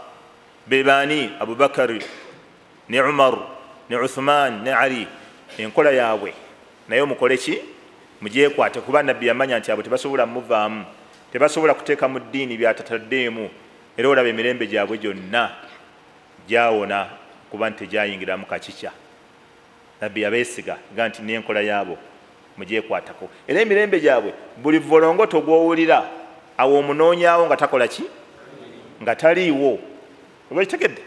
bebani abubakari ne umar ne uthman ne ali enkola yaabwe naye mukole ki mugyekwate kuba nabbi yamanya nti abo tebasobola muvaamu tebasobola kuteeka mu ddiini byatataddeemu era olaba emirembe gyabwe gyonna gyawona kuba nti tegyayingiramu kakikya nabbi yabeesiga ga nti nenkola yaabo mugyekwatako era emirembe gyabwe buli volongoto gwowulira awo omunoonyawo nga takola ki nga taliiwo oba kitegedde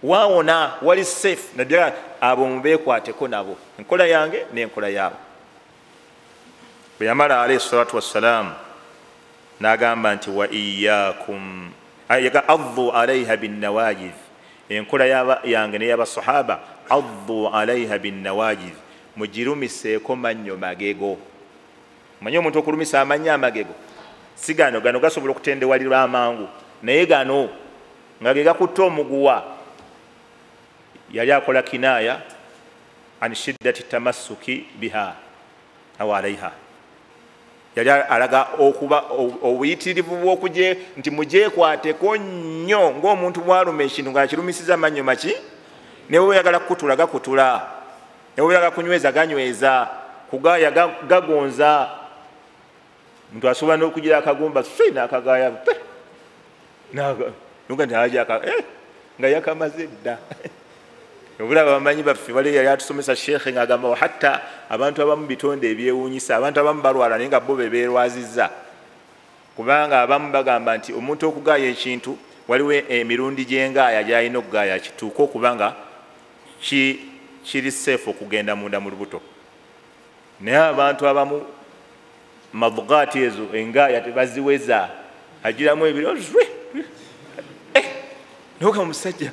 waawona wali safe naddala abo mubeekwateko nabo enkola yange nenkola yaabo bwe yamala alayhi salatu wassalaamu n'agamba nti wa iyakum addu alaiha binnawajid enkola yange neyabasahaba addu alaiha binnawajid mugirumiseeko mannyo magego manye omuntu okulumisa amannyo amagego si gano gasobola okutendewalirwa amangu naye gano nga ge gakutte omuguwa yali akola kinaya an shiddati tamassuki biha aw alaiha yali alaga okuba obuyitirivu bw'okuje nti mugyekwateko nnyo ng'omuntu bwaluma ekintu ng'akirumisiza amannyo maki newe oyagala kukutula gakutula newe oyagala kunyweza ganyweza kugaaya gagonza muntu asobola n'okugira akagumba n'akagaaya nga yakamaze dda obulaba bamanyi baffe wali yali atusomesa sheekhe ng'agamba hatta abantu abamu bitonde ebyewuunyisa abantu abamu balwala naye nga bo bebeerwazizza kubanga abamu bagamba nti omuntu okugaaya ekintu waliwo emirundi gy'engaaya gy'alina okugaaya kituuka okubanga kiri seefu okugenda munda mu lubuto naye abantu abamu mabugaati ezo engaaya tebaziweza agiramu ebiro noga omusajja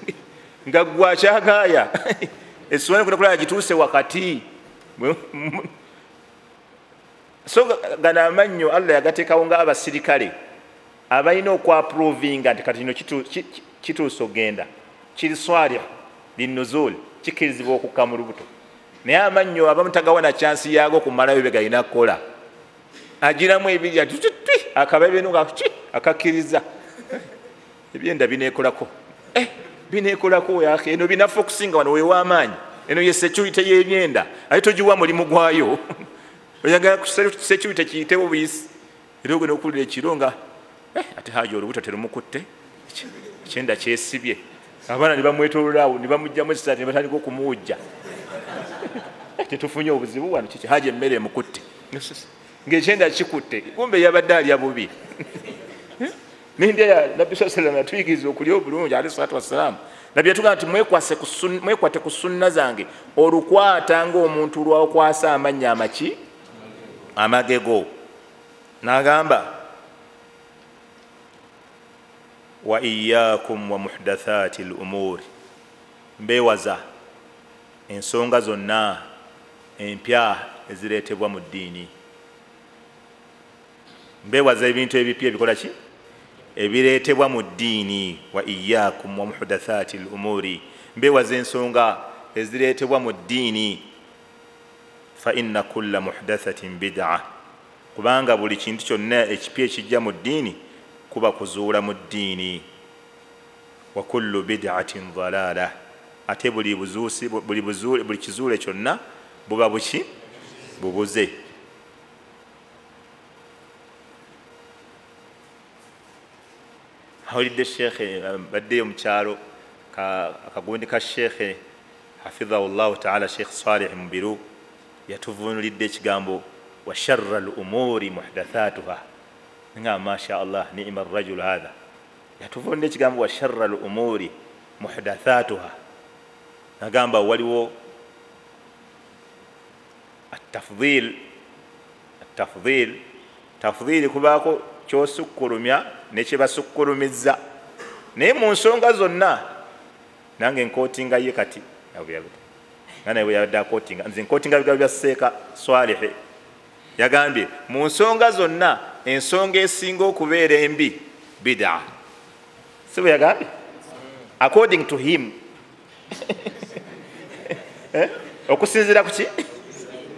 nga gwakyagaaya essowaani kunakulaba gituuse wakati so gano amannyo allah yagateekawo ng'abasirikale abalina okwaprovinga nti kati kino kituuse okgenda kiri swalih linnuzul kikirizibwa okukka mu lubuto naye amannyo abamu tagawana kyansi yaago kumalayo begalina kukola agiramu ebirya akababeno nga akakkiriza ebyenda bineekolako bineekolako yake eno binafa okusinga wano wewamaanyi eno ye security y'ebyenda ate togiwa mulimu gwayo oyagala security kiyitewo buyisi era ogenda okuwulira ekiro nga ate haja olubuto terumukutte ekyenda kyesibye abaana ne bamwetoololaawo ne bamugjamu ekisaati ne batandika okumuwujja tetufunye obuzibu wano kiki haja emmere emukutte ng'ekyenda kikutte kumbe yabadde alya bubi nindya nabbi saa sallam yatuyigiriza okulya obulungi alayhi salatu wassalaamu nabbi yatugamba nti mwekwate ku sunna zange olukwata ng'omuntu lwakwasa amannya amaki amagego n'agamba wa iyakum wa muhdathati lumuri mbeewaza ensonga zonna empya ezireetebwa mu ddiini mbeewaza ebintu ebipya ebikola ki ebireetebwa mu ddiini wa iyakum wa muhdathati lumuri mbeewaza ensonga ezireetebwa mu ddiini fa inna kulla muhdathatin bid'a kubanga buli kintu kyonna ekipya ekijja mu ddiini kuba kuzuula mu ddiini wa kullu bid'atin dalaala ate buli kizuule kyonna buba buki bubuze awulidde sheekhe baddeyo mu kyalo akagundi ka sheekhe hafidhahu llahu taala sheekh Salih Mubiru yatuvunulidde ekigambo wa sharra al umuri muhdathatuha nga masha Allah ni'ma ar-rajul hadha yatuvunulidde ekigambo wa sharra al umuri muhdathatuha agamba waliwo tafdhil kubaako kyosukkulumya nekyebasukkulumizza naye mu nsonga zonna nange nkootinga ye kati nga naye bwe yabadde akootinga nze nkootinga bigambo bya Seeka Swalihi yagambye mu nsonga zonna ensonga esinga okubeera embi bid'a si bwe yagambye according to him okusinziira kuki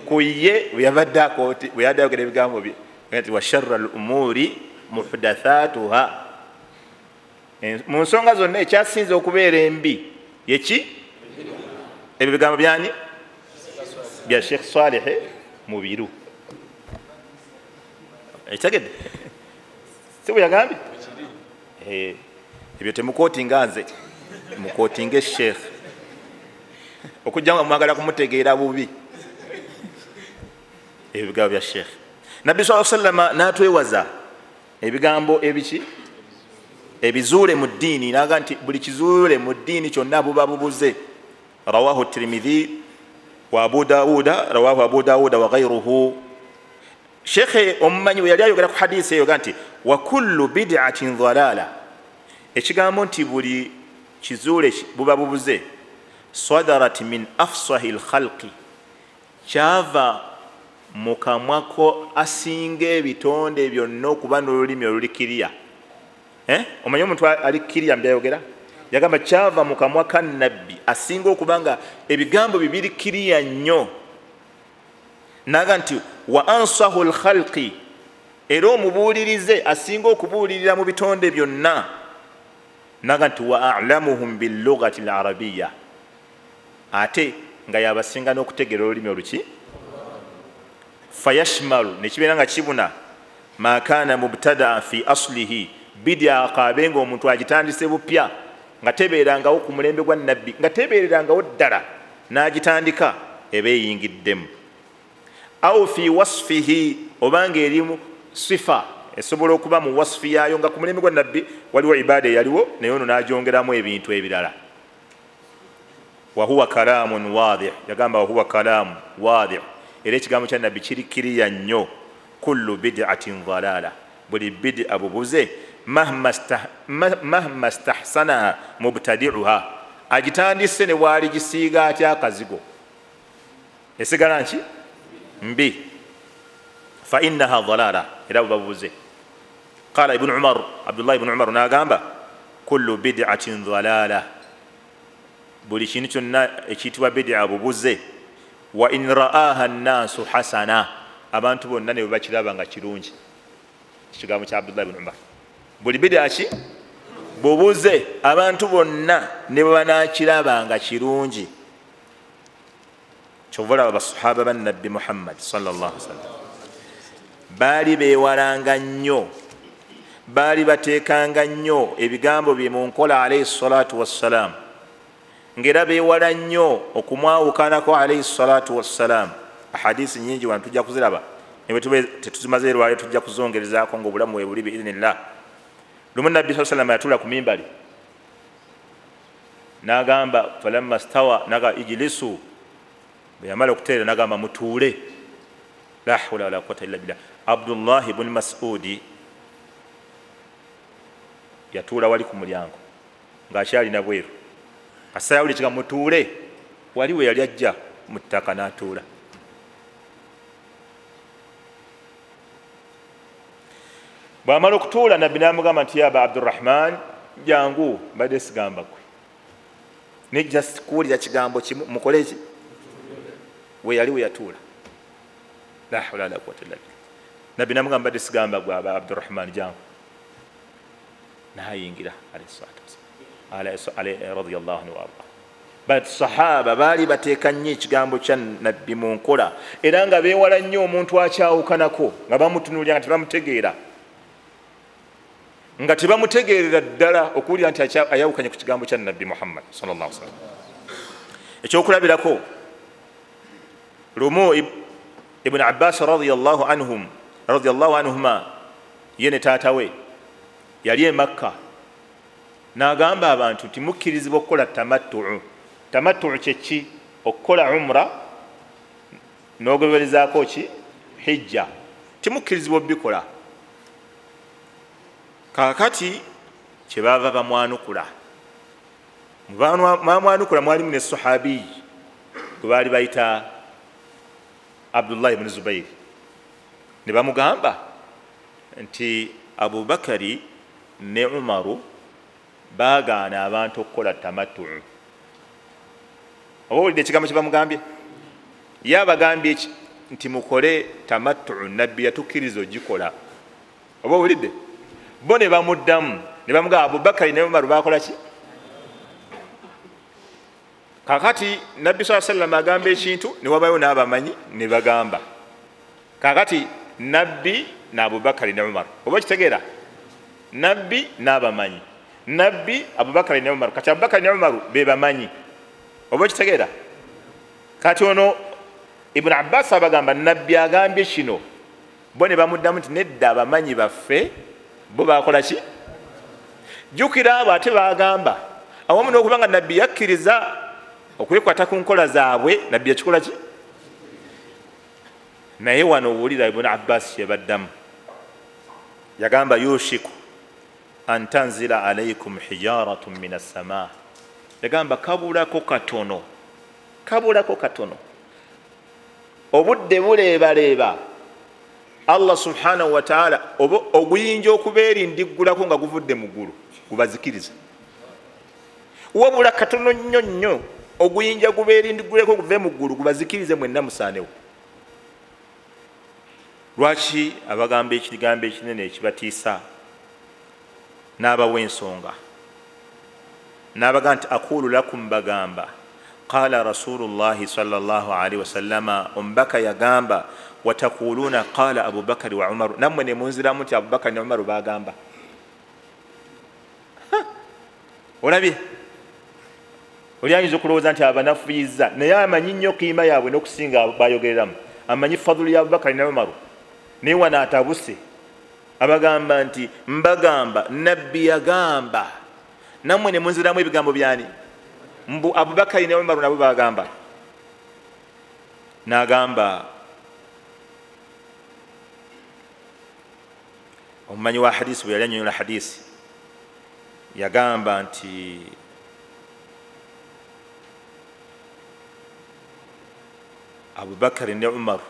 ku ye bwe yabadde ayogera ebigambo bye nti wa sharra al umuri muhdathatuha mu nsonga zonna ekyasinza okubeera embi yeki ebyo bigambo byani bya Sheikh Salih Mubiru ekitegedde si bwe yagambye ebyo temukootinga nze mukootinga Sheikh okujja nga mwagala kumutegeera bubi ebyo bigambo bya Sheikh Nabbi sallallahu alayhi wa sallam n'atwewaza ebigambo ebiki ebizuule mu ddiini naga nti buli kizuule mu ddiini kyonna buba bubuze rawahu Tirmidhi wa Abu Dawuda rawahu Abu Dawuda wa ghayruhu Sheikh omumanyi we yali ayogera ku hadisi eyo nti wa kullu bid'atin dhalala ekigambo nti buli kizuule buba bubuze sadarat min afsahi al-khalqi kyava mukamwako asinga ebitonde byonna okuba n'olulimi olulikiriya omanyi omuntu alikiriya mbyayogera yagamba kyava mukamwa ka nabbi asinga okuba nga ebigambo bibirikiriya nnyo naga nti wa ansahu al-khalqi era omubuulirize asinga okubuulirira mu bitonde byonna naga nti wa a'lamuhum bil-lughati al-arabiyya ate nga yabasinga n'okutegeera olulimi oluki fayashmalu nekibeera nga kibuna ma kana mubtada fi aslihi bid'a akabenga omuntu agitandise bupya nga tebeerangawo ku mulembe gwa nabbi nga tebeerangawo ddala n'agitandika eba eyingiddemu au fi wasfihi obanga erimu sifa esobola okuba mu wasfi yaayo nga ku mulembe gwa nabbi waliwo ibaada eyaliwo naye ono n'agyongeramu ebintu ebirala wahuwa kalamun wadih yagamba wahuwa kalamu wadih era ekigambo kya nabbi kirikiriya nnyo kullu bid'atin dhalala buli bid'a bubuze mahma stahsanaha mubtadi'uha agitandise ne waali gisiiga atya akazigo esigala nki mbi fa innaha dhalala era buba bubuze qala ibn umar abdullah ibn umar n'agamba kullu bid'atin dhalala buli kintu kyonna ekiyitibwa bid'a bubuze wa in ra'aha an-nasu hasana abantu bonna ne bakiraba nga kirungi ekigambo kya Abdullah ibn Umar buli bid'a ki bubuze abantu bonna ne banakiraba nga kirungi kyovola abasahaba ban nabbi Muhammad sallallahu alaihi wasallam bali bewalanga nnyo bali bateekanga nnyo ebigambo bye mu nkola alayhi salatu wassalam ngera bewala nnyo okumwawukanako alayhi salatu wassalam ahadisi nyingi wano tujja kuziraba ne tetuzimaze lwali tujja kuzongerezaako ngaobulamu we buli biidhnillah lumu nabbi saa salama yatula ku mimbali n'agamba falamma stawa naga ijilisu bwe yamala okuteera n'agamba mutuule la hawla wala quwwata illa billah Abdullah ibn Mas'udi yatuula wali ku mulyango ng'akyalina bweru asaya buli kigambo mutuule wali we yali ajja mu ttaka n'atuula bw'amala okutuula nabbi n'amugamba nti yaba Abdurrahman jangu mbadde sigamba gwe nejja kuwulira kigambo kimu mukole eki we yali we yatuula la hawla wala quwwata illa billah nabbi n'amugamba mbadde sigamba gwe aba Abdurrahman jangu n'ayingira alayhi salatu wassalam radiyallahu anhu warda but sahaba bali bateeka nnyo ekigambo kya nabbi mu nkola era nga beewala nnyo omuntu akyawukanako nga bamutunuulira nga tebamutegeera nga tebamutegeerera ddala okuwulira nti ayawukanye ku kigambo kya nabbi Muhammad sallallahu alaihi wasallam. Ekyokulabirako lumu Ibn Abbas radiyallahu anhuma ye ne taata we yali e Makka n'agamba abantu nti mukkirizibwa okukola tamattu'u. Tamattu'u kyeki? Okukola umra n'ogoberezaako ki? Hijja. Timukkirizibwa obikola. Kaakati kyebaava bamwanukula. Bamwanukula mwalimu ne sahabi gwe baali bayita Abdullah ibn Zubair. Ne bamugamba nti Abubakari ne Umaru baagaana abantu okukola tamattu'u. Oba owulidde ekigambo kye bamugambye? Ye abagambye nti mukole tamattu'u, nabbi yatukkiriza ogikola. Oba owulidde? Bo ne bamuddamu ne bamugamba Abubakari ne Umaru bakola ki? Kakati nabbi sallallahu alaihi wasallam agamba ekintu ne wabayo n'abamanyi ne bagamba. Kakati nabbi na Abubakari ne Umaru. Oba kitegeera? Nabbi n'abamanyi. Nabbi Abubakari ne Umaru. Kati Abubakari ne Umaru be bamanyi. Oba kitegeera? Kati ono Ibn Abbas abagamba nabbi agambye kino. Bo ne bamuddamu nti nedda abamanyi baffe bo bakola ki? Jjukira abo ate bagamba awamu n'okuba nga nabbi yakkiriza okwekwata ku nkola zaabwe, nabbi yakikola ki? Naye wano owulira Ibn Abbas yebaddamu yagamba yushiku an tanzila alaikum hijaratun min as-samaa. Yagamba kabulako katono, kabulako katono, obudde buleebaleeba Allah subhanahu wa ta'ala oguyinja okubeera indiggulako nga guvudde mu ggulu gubazikiriza. Wabula katono nnyo nnyo oguyinja gubeera indigguleko guve mu ggulu gubazikirize mwenna musaanewo. Lwaki abagamba ekigambo ekinene ekibatiisa n'abawa ensonga? N'abaga nti aqulu lakum, bagamba qala rasulullahi sallallahu alaihi wasallama, omubaka yagamba watakuluna qala Abubakari wa Umaru, nammwe ne munziramu nti Abubakari ne Umaru bagamba. Olabye oli ayinza okulowooza nti abanafuyiza, naye amanyi nnyo kiima yaabwe n'okusinga bayogereramu. Amanyi fadulu ya Abubakari ne Umaru, naye wano atabuse abagamba nti mbagamba nabbi yagamba, nammwe ne munziramu ebigambo byani? Mbu Abubakari ne Umaru nabo bagamba. N'agamba omumanyi wa hadisi bwe yali annyonnyola hadisi yagamba nti Abubakari ne Umaru,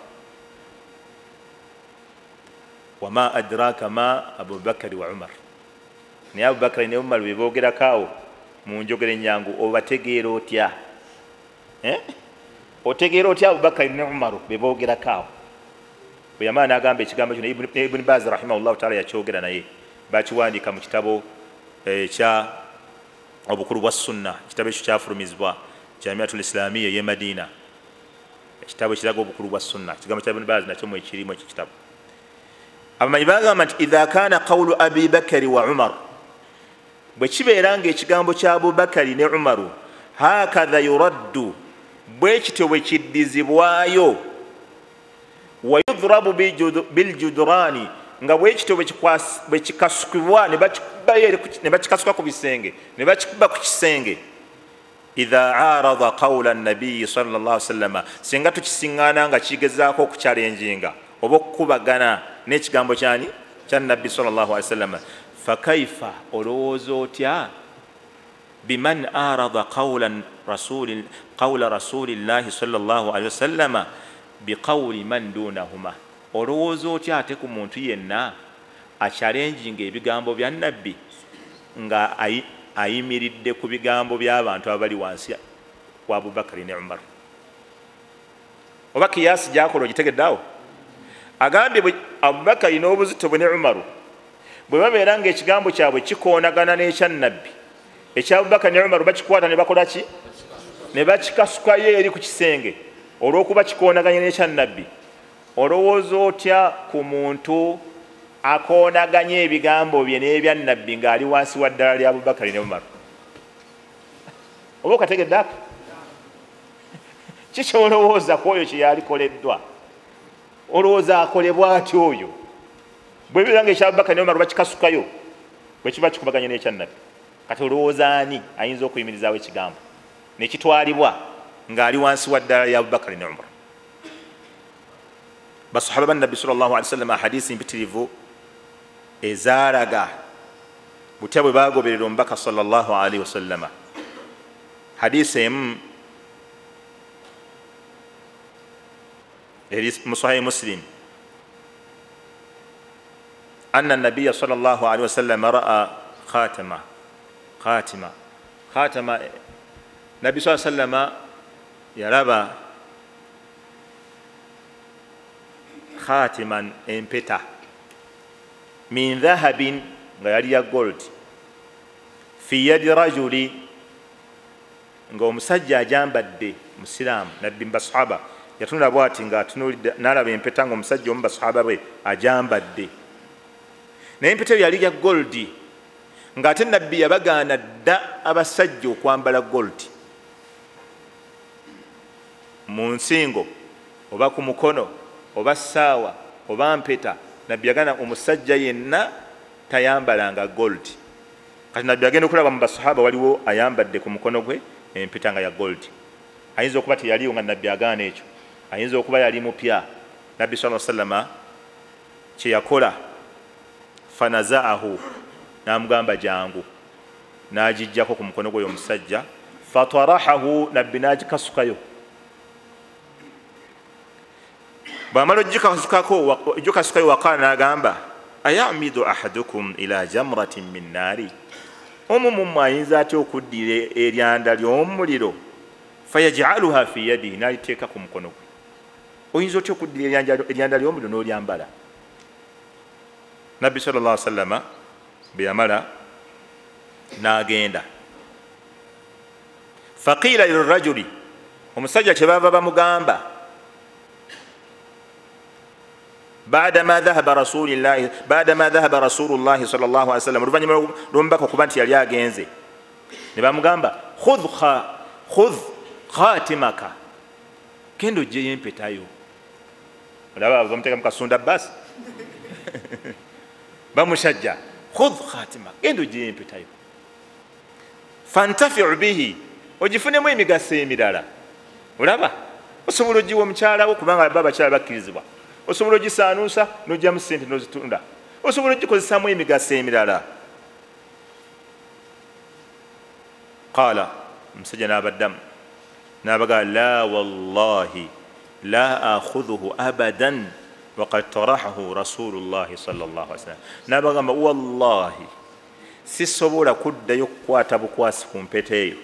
wama adraka ma Abubakari wa Umar. Naye Abubakari ne Umaru bye boogerako awo mu njogera ennyangu obategeera otya? Otegeera otya Abubakari ne Umaru bye boogerako awo? Bwe yamala n'agamba ekigambo kino, Ibn Baz rahimahullahu ta'ala yakyogera naye bakiwandiika mu kitabo ekya obukulu bwa sunna. Ekitabo ekyo kyafulumizibwa Jamiatul Islamiyya y'e Madina, ekitabo ekiraga obukulu bwa sunna. Ekigambo kya Ibn Baz nakyo mwekirimu ekyo kitabo. Abamanyi bagamba nti idha kana qawlu Abi Bakari wa Umar, bwe kibeera ng'ekigambo kya Abubakari ne Umaru hakadha yuraddu, bwe kityo bwe kiddizibwayo, wa yudrabu biljudurani, nga bwe kityo bwe kikasukibwa ne bakikasuka ku bisenge, ne bakikuba ku kisenge. Idha arada qawla nabiyyi sallallahu alaihi wasallam, singa tukisiŋŋaana nga kigezaako okukyalenjinga oba okukubagana n'ekigambo kyani kya nabbi sallallahu alaihi wasallam, fakaifa, olowooza otya biman arada qawla rasulillahi sallallahu alaihi wasallam biqawli man dunahuma, olowooza otya ate ku muntu yenna akyalenjinga ebigambo bya nabbi nga ayimiridde ku bigambo by'abantu abali wansi wa Abubakari ne Umar? Oba kiyasi gyakola ogitegeddeawo? Agambye bwe Abubakari n'obuzito bwe ne Umaru bwe babeera ng'ekigambo kyabwe kikoonagana n'ekya nabbi, ekya Abubakari ne Umaru bakikwata ne bakola ki? Ne bakikasukayo eri ku kisenge olw'okuba kikoonaganye n'ekya nabbi. Olowooza otya ku muntu akoonaganya ebigambo bye n'ebya nabbi ng'ali wansi wa ddala lya Abubakari ne Umar. Oba okategedde ako? Kikyolowooza ku oyo kye yalikoleddwa? Olowooza akolebwa atyo oyo? Bwe biba nga ekya Abubakari ne Umar bakikasukayo bwe kiba kikubaganya n'ekya nabbi. Kati olowooza ani ayinza okuyimirizaawo ekigambo ne kitwalibwa ng'ali wansi wa ddala lya Abubakari ne Umar? Basahaba ba nabbi sallallahu alaihi wasallam hadisi mpitirivu ezaalaga butya bwe bagoberera omubaka sallallahu alaihi wasallama. Hadisi emu eri mu Sahih Muslim anna nabiyya sallallahu alaihi wasallam ra'a khatama nabbi sallallahu alaihi wasallama yaraba khatiman empeta min dhahabin nga yali ya gold fi yadi rajuli nga omusajja ajambadde musiraamu. Nabbi basahaba yatunula bwati nga atunulidde n'alaba empeta nga omusajja omu basahaba bwe ajambadde, naye empeta eyo yali ya goldi ng'ate nabbi yabagaana dda abasajja okwambala goldi mu nsingo oba ku mukono oba ssaawa oba mpeta. Nabbi yagana omusajja yenna tayambalanga gold. Kati nabbi agenda okulaba mu basahaba waliwo ayambadde ku mukono gwe empeta nga ya gold. Ayinza okuba teyaliwo nga nabbi agaana ekyo, ayinza okuba yali mupya. Nabbi sallallahu alaihi wasallam kye yakola fanazaahu, n'amugamba jangu, n'agijjako ku mukono gwe omusajja. Fatarahahu, nabbi n'agikasukayo. Bwamala ogikasukayo waqala n'agamba ayamidu ahadukum ila jamratin min naari, omu mumwe ayinza atya okuddira eryanda ly'omuliro fayajaluha fi yadihi, n'aliteeka ku mukono gwe. Oyinza otya okuddira eryanda ly'omuliro n'olyambala? Nabbi sallallahu alaihi wasallam bwe yamala n'agenda. Faqiila lirrajuli, omusajja kye baava bamugamba بعدما ذهب رسول الله صلى الله عليه وسلم oluvannyuma lw'omubaka okuba nti yali agenze, ne bamugamba khudh khatimaka, genda ogyeyo empetayo. Olaba bamuteeka mu kasunda basi bamushajja, khudh khatimaka, genda ogyeyo empetayo. Fantafi'u bihi, ogifunemu emigaso emirala. Olaba osobola ogiwa omukyalawo kubanga abakyala bakkirizibwa, osobola ogisaanuusa n'ogyamu ssente n'ozitunda, osobola ogikozesaamu emigaso emirala. Qaala, omusajja n'abaddamu n'abagaa la wallahi la akhudhuhu abadan waqad tarahahu rasulullahi sallallahu alaihi wasallam. N'abagamba wallahi sisobola kuddayo kukwata bukwasi ku mpeta eyo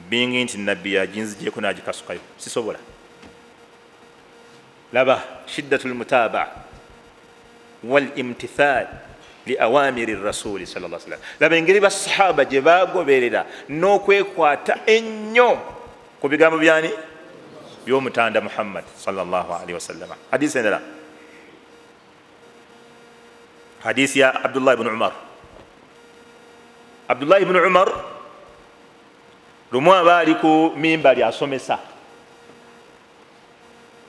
bingi nti nabbi yaginzigyeko n'agikasukayo, sisobola. Laba shiddatul mutaba wal imtithal li awamiri rasuli sallallahu alaihi wasallam. Laba engeri basahaba gye bagoberera n'okwekwata ennyo ku bigambo byani by'omutanda Muhammad sallallahu alaihi wasallam. Hadisi endala, hadisi ya Abdullah ibn Umar. Abdullah ibn Umar lumu aba ali ku mimbali asomesa,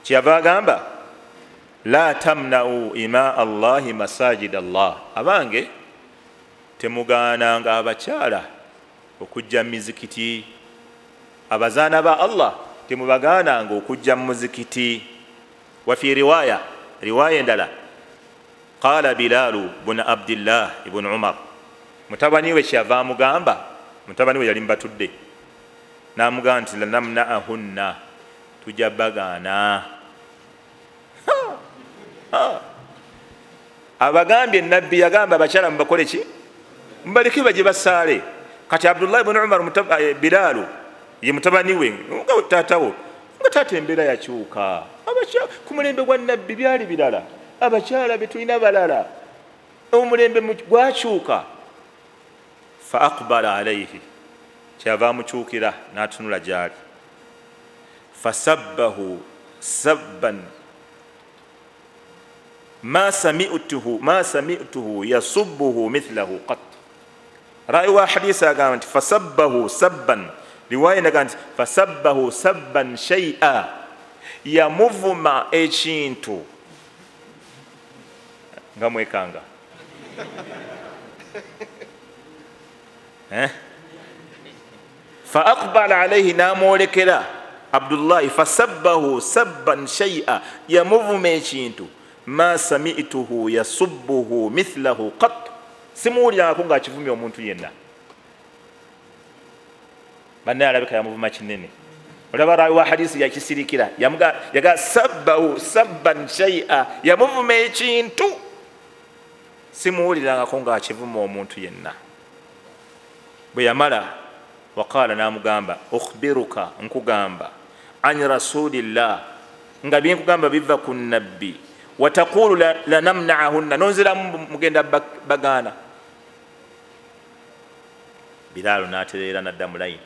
kyeyava agamba la tamna'u ima Allahi masajid Allah, abange temugaananga abakyala okujja mu mizikiti, abazaana ba Allah temubagaananga okujja mu muzikiti. Wa fi riwaya endala qala Bilalu bun Abdillah ibn Umar, mutabani we kyeyava amugamba, mutabani we yali mbatudde, n'amugamba nti lanamna'ahunna, tujja bagaana. Abagambye nabbi yagamba abakyala mubakole ki? Mubaleke bagye basaale. Kati Abdullah ibn Umar Bilalu ye mutabani we nga taatawo, nga taata embeera yakyuka. Ku mulembe gwa nabbi byali birala, abakyala be tulina balala, omulembe gwakyuka. Fa aqbala alayhi, kyava amukyukira n'atunula gyali. Fasabbahu sabban ما سمعته يسبه مثله قط. رأي حديث قالت فسبه سبا، رواية قالت فسبه سبا شيئا يمuvuma ekintu nga mwekanga فأقبل عليه نامولكلا عبد الله فسبه سبا شيئا يمuvuma ekintu ما سمعته يسبه مثله قط. simuwulirako ngaakivumya omuntu yenna. bannaye alabika yamuvuma kinene. olaba rawi wa hadisi yakisirikira yaga sabbahu sabban shay'a yamuvuma ekintu. simuwulirangako ngaakivuma omuntu yenna. bwe yamala waqala namugamba ukhbiruka nkugamba an rasulillah nga byenkugamba biva ku nabbi wataqulu lanamna'ahunna nonziramu mugenda bagaana. Bilaalo n'atereera nadda mu layini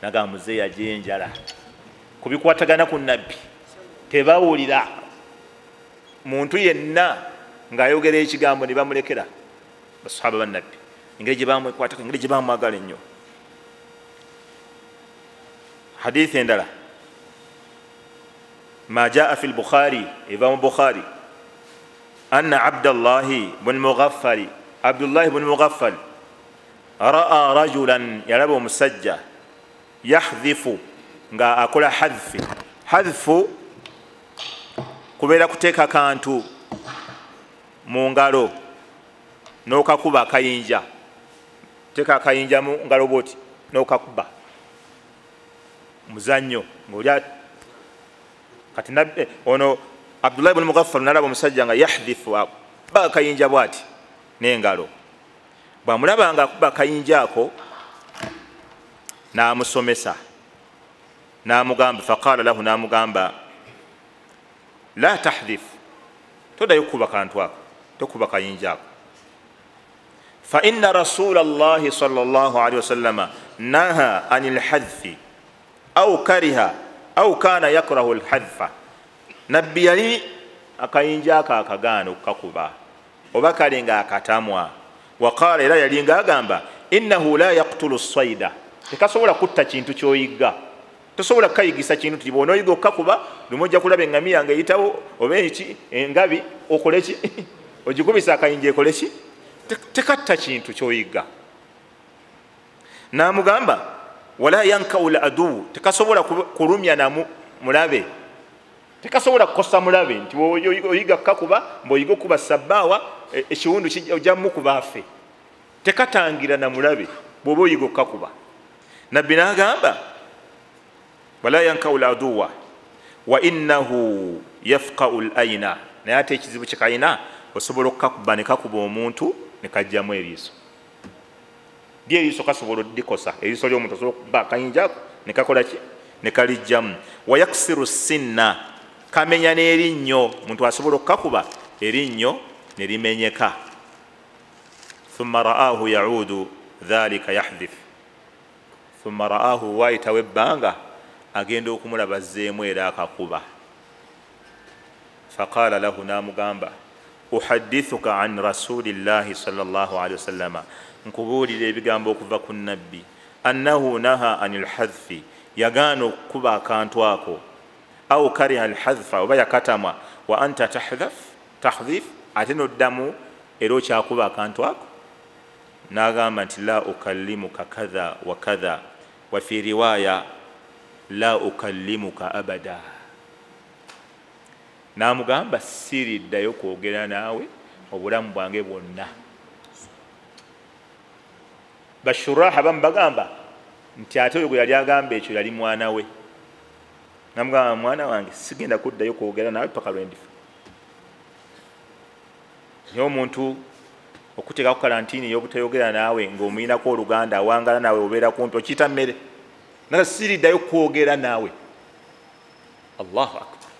naga muzeeyi ajenjala kubikwatagana ku nabbi tebawulira muntu yenna ng'ayogera ekigambo ne bamulekera basahaba bannabbi engeri gye bamwekwatako engeri gye bamwagala ennyo. hadithi endala ما جاء في البخاري إمام البخاري أن عبد الله بن مغفل رأى رجلا يلبو مسجى يحذف nga akola hadhfu kubeera kuteeka kantu mu ngalo n'okakuba akayinja. teeka akayinja mu ngalo bwoti n'okakuba muzannyo ng'olya kati ono Abdullah ibn Mughaffal nalaba omusajja nga yahdhifu ba akayinja bwati n'engalo. bwamulaba nga akuba akayinja ako n'amusomesa n'amugamba faqala lahu n'amugamba la tahdhif todayo kuba kantu ako tokuba kayinja ako fa inna rasulallahi sallallahu alaihi wasallama naha anil hadfi au kariha au kana yakrahu alhadfa. nabbi yali akayinja ako akagaana okukakuba oba kale nga akatamwa. waqala era yali nga agamba innahu la yaqtulu sayda tekasobola kutta kintu kyoyigga. tosobola kukayigisa kintu ti bw'onooyiga okukakuba lumu ojja kulaba eŋŋamiya nga eyitawo oba eki engabi okoleki ogikubisa akayinja ekoleki tekatta kintu kyoyigga. n'amugamba wala yankau l adu tekasobola kulumya na mulabe tekasobola kukosa mulabe nti oyiga kukakuba mbwoyiga okuba sabbaawa ekiwundu ojja mukuba afe. tekatangira na mulabe bw'oba oyiga okukakuba. nabbi n'agamba wala yankau l aduwa wa innahu yafqau l aina naye ate ekizibu kyekayina osobola okukakuba ne kakuba omuntu ne kajjamu eriiso. dy eriiso kasobola odikosa eriiso ly'omuntu osobola okuba akayinjako ne kakola ki ne kalijjamu. wayaksiru sinna kamenya n'erinnyo omuntu asobola okukakuba erinnyo ne limenyeka. thumma ra'ahu yaudu dhalika yahdhif thumma ra'ahu waayitawo ebbanga agenda okumulaba azzeemu era akakuba. faqala lahu n'amugamba uhaddithuka an rasulillahi sallallahu alaihi wasallama nkubuulira ebigambo okuva ku nabbi annahu naha anil hadfi yagaana okukuba akantu ako au kariha alhadfa oba yakatamwa wa anta tahdhif ate noddamu era okyakuba akantu ako. n'agamba nti la ukallimuka kadha wa kadha wa fi riwaya la ukallimuka abada. n'amugamba siriddayo kwogera naawe obulamu bwange bwonna. bashuraha bamu bagamba nti ate oyo gwe yali agamba ekyo yali mwana we. n'amugamba mwana wange sigenda kuddayo kwogera naawe paka lwendifa. naye omuntu okuteekaku kalantiini ey'obutayogera naawe ng'omuyinako oluganda awangala naawe obeera kumpi okiyita mmere naye siriddayo kwogera naawe. allahu akbar.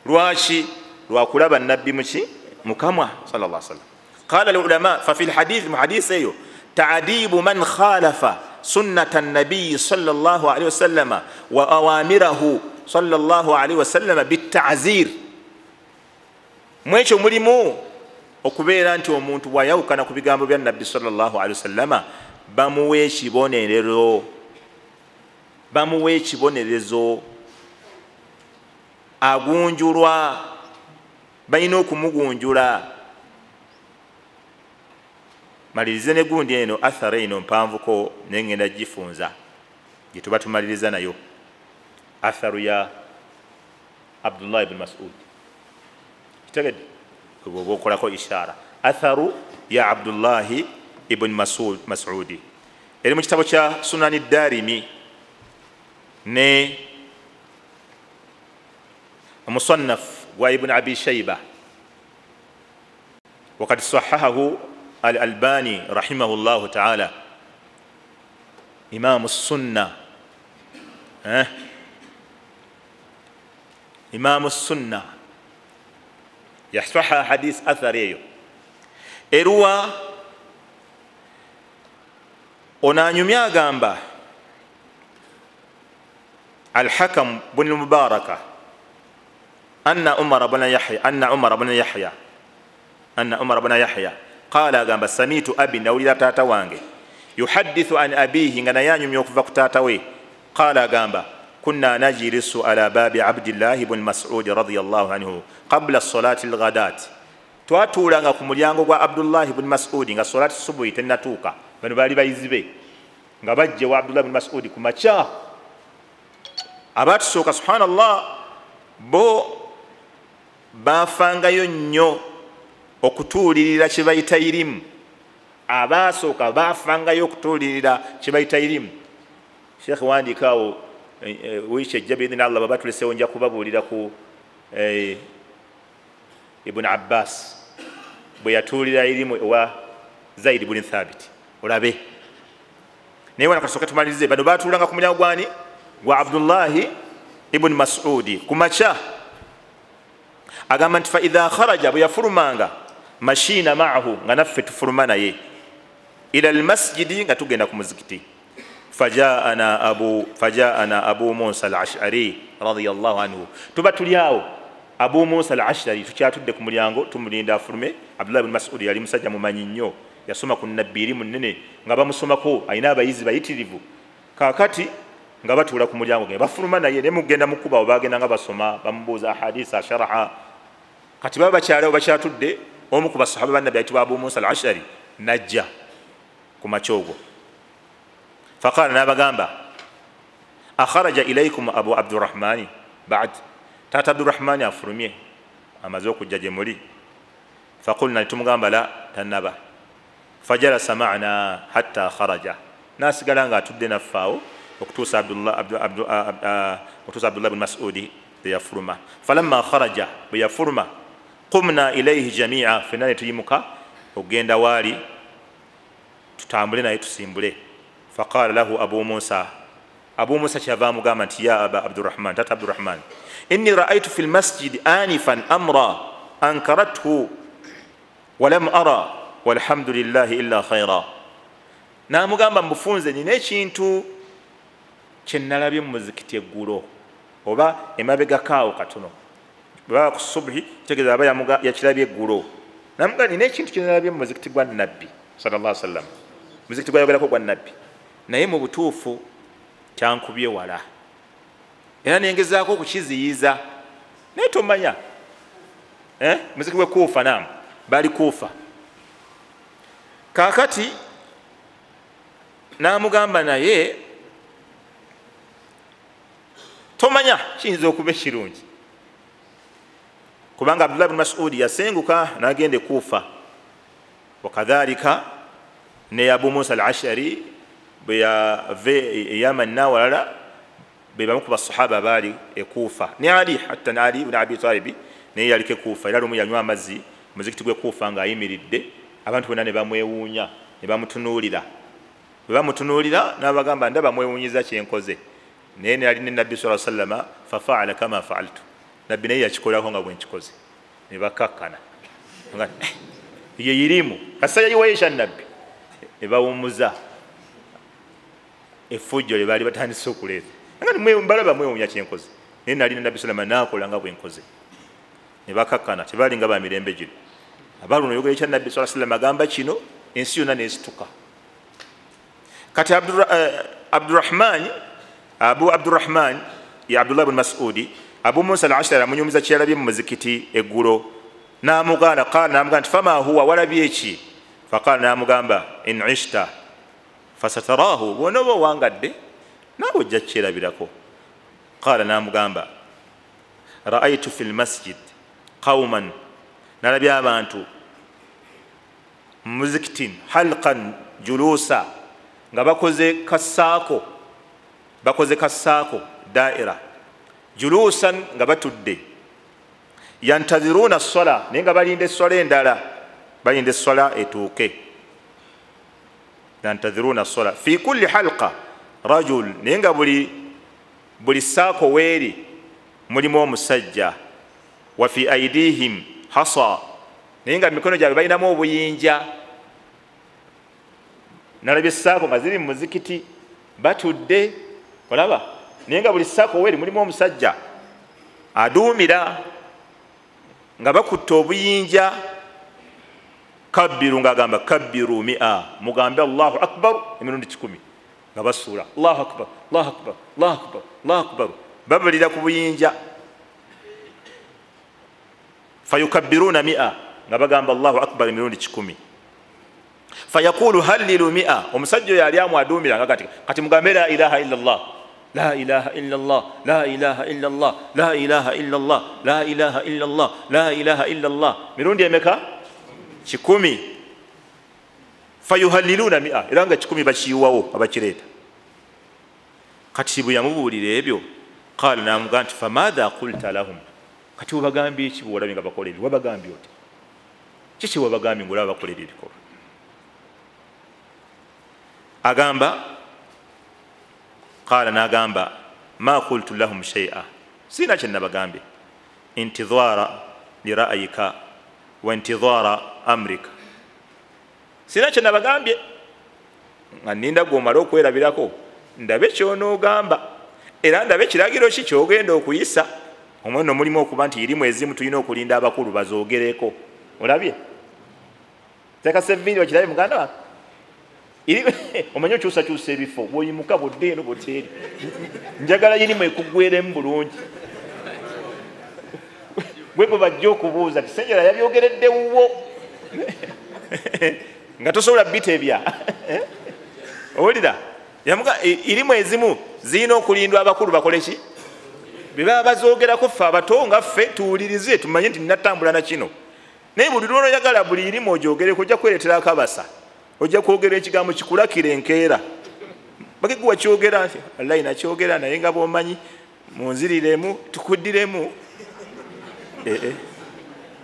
lwaki? lwakulaba nabbi muki mukamwa sallallahu alaihi wasallam. qala alulama fafi lhadith mu hadisi eyo taadibu man khalafa sunnata nabiyi sallallahu alaihi wasallama wa awamirahu sallallahu alaihi wasallama bitazir. mwekyo mulimu okubeera nti omuntu bwayawukana ku bigambo bya nabbi sallallahu alaihi wasallama bamuwa ekibonerezo agunjulwa balina okumugunjula. malirize ne gundi eno athara eno mpanvuko nengenda gifunza gyetuba tumaliriza nayo, atharu ya Abdullah ibn Mas'ud. kitegedde oba okolako ishara, atharu ya Abdullah ibn Mas'udi eri mu kitabo kya Sunani Darimi ne Musannaf wa Ibn Abi Shayba وقد صححه الألباني رحمه الله تعالى إمام السنة إمام السنة يصحح حديث أثري إروا onanyumya agamba الحكم بن المبارك أن عمر بن يحيى قال agamba samitu abi nawulira taata wange yuhaddithu an abihi nga naye anyumya okuva ku taata we qala agamba kunna najlisu ala babi Abdillah ibn Mas'ud radiyallahu anhu qabla salati al-ghadat twatuulanga ku mulyango gwa Abdullah ibn Mas'ud nga salati subuhi tennatuuka. Bano baali bayizibe nga bajje wa Abdullah ibn Mas'ud ku makya. Abaatusooka subhanallah bo bafangayo nnyo okutuulirira kye bayita irimu. Abaasooka bafangayo okutuulirira kye bayita irimu. Sheikh wandikaawo wiiki ejja biidhini Allah baba tulesewo nja kubabuulira ku Ibn Abbas bwe yatuulira irimu ewa Zaid ibn Thabit. Olabe naye wana kasooka tumalirize. Bano baatuulanga ku mulyango gwani gwa Abdullahi ibn Mas'udi ku makya. Agamba nti fa idha kharaja bwe yafulumanga mashina maahu nga naffe tufuluma naye ila almasjidi nga tugenda ku muzikiti. fajaana abu Musa al-Ash'ari radiyallahu anhu. Tuba tuli awo Abu Musa al-Ash'ari tukyatudde ku mulyango tumulinda afulume. Abdullah ibn Mas'ud yali musajja mumanyi nnyo, yasoma ku nabbi eri munene nga bamusomako, ayina abayizi bayitirivu. Kakati nga batuula ku mulyango ge bafuluma naye ne mugenda mukuba obagenda nga basoma bamubuuza ahadisa sharaha. Kati baba bakyalawo bakyatudde, omu ku basahaba bannabbi ayitibwa Abu Musa al-Ash'ari najja ku makyogo. Faqala n'abagamba akharaja ilaykum Abu Abdurrahmani ba'd, taata Abdurrahmani afulumye amaze okujja gye muli. Faqulna tumugamba la tannaba. Fajalasa ma'ana hatta kharaja, nasigala nga atudde naffaawo okutuusa Abdullah ibn Mas'udi bwe yafuluma. Falamma kharaja, bwe yafuluma qumna ilayhi jami'a, fenna ne tuyimuka okugenda waali tutambule naye tusimbule. Faqala lahu Abu Musa kyava amugamba nti ya aba Abdurrahman, tata Abdurrahman, inni ra'aytu fil masjid anifan amra ankarathu walam ara walhamdulillahi illa khaira. Namugamba mbufunze nina ekintu kye nalabye mu muzikiti eggulo oba emabegakaawo katono. Bwaba ku subuhi kitegeeza aba yakirabye eggulo. Namugamba nina ekintu kye nalabye mu muzikiti gwa nabbi sallallahu alaihi wasallam, muzikiti gwayogerako gwa nabbi, naye mu butuufu kyankubye wala era nengezaako okukiziyiza naye tomanya muzikiti gwe Kuufa. Naam, bali Kuufa. Kakati namugamba naye tomanya kiyinza okuba ekirungi, kubanga Abdullah ibn Mas'ud yasenguka n'agenda Kuufa. Wakadhalika ne Abu Musa al-Ash'ari bwe yave Yaman nawalala be bamu ku basahaba baali Kuufa. Ne Ali, hatta Ali ibn Abi Talib naye yaliko Kuufa, era lumu yanywa amazzi muzikiti gwe Kuufa ng'ayimiridde. Abantu bonna ne bamwewuunya ne bamutunuulira. Bwe bamutunuulira n'abagamba ndaba mwewuunyiza kyenkoze. Naye ne ali ne Nabbi sallallahu alayhi wa sallam fafaala kama faaltu, nabbi naye yakikolako nga bwe nkikoze. Ne bakakkana ye irimu kasa yayiwayo nabbi, ne bawummuza effujjo lye baali batandise okuleeta nga balaba mwewuunya kyenkoze. Naye nali ne Nabbi sallallahu alayhi wa sallam naakola nga bwe nkoze. ne bakakkana tebali nga bamirembe gino abaluno oyogera ekya nabbi saa sallam agamba kino ensi yonna nesituka kati abdurahman abu abdurahman ya abdullah bn masudi abu musa al ashari amunyumiza kyalabye mu muzikiti eggulo namuganda qala namugamba nti fama huwa walabye eki faqala namugamba in ishta fasatarahu bwonoba owangadde naawe ojja kyerabirako qala namugamba raaitu fi lmasjid qauman nalabye abantu muzikitin halqan julusa nga bakoze kasaako daira julusan nga batudde yantadhiruna sola naye nga balinda essola endala balinda essola etuuke yantadhiruna sola fi kulli halqa rajul naye nga buli saako weeri mulimu omusajja wa fi aidihim hasa naye nga mikono gyabwe balinamu obuyinja nalabye esaako nga ziri mu muzikiti batudde olaba naye nga buli saako weeri mulimu omusajja aduumira nga bakutte obuyinja kabbiru ngaagamba kabbiru 100 mugambe allahu akbar emirundi 100 nga basuula allahu akbar allahu akbar allahu akbar allahu akbar babalira ku buyinja fayukabbiruna 100 nga bagamba allahu akbar emirundi 100 fayaqulu hallilu 100 omusajja oyo alyamu aduumira nga kati mugambe la ilaha illa llah la ilaha illa llah la ilaha illa llah la ilaha illa llah la ilaha illa llah la ilaha illa llah mirundi emeka 100 fayuhalliluna 100 era nga 100 bakiyiwawo abakireeta kati bwe yamubuulira ebyo qala namugamba nti famadha qulta lahum kati wabagambye eki bwolabye nga bakola ebyo wabagambye oti kiki wabagambye ngaolaba bakola ebyo ebikolwa agamba qala nagamba ma qultu lahum shay'a sina kye nabagambye intidhara lira'yika wa intidhara amrika sina kye nabagambye nga ninda gwomala okwerabirako ndabe kyonoogamba era ndabe kiragiro ki kyogenda okuyisa omweno mulimu okuba nti irimu ezimu tulina okulinda abakulu bazoogereko olabye tekaseviiri okirabe muganda wange omanyi okyusakyusa ebifo bwoyimuka budde eno buteeri njagala yirimu ekugweremu bulungi bwebo bajja okubuuza ti senjera yabyogereddewo nga tosobola bitebya owulira irimu ezimu zirina okulindwa abakulu bakole ki bebaba bazoogerako ffe abato nga ffe tuwulirize tumanye nti natambula nakino naye buli lwonoyagala buli irimu ogyogereko ojja kweretera akabasa ojja kwogera ekigambo kikulakira enkeera bagegwa kyogera nti wallahi nakyogera naye nga bwomanyi munziriremu tukuddiremu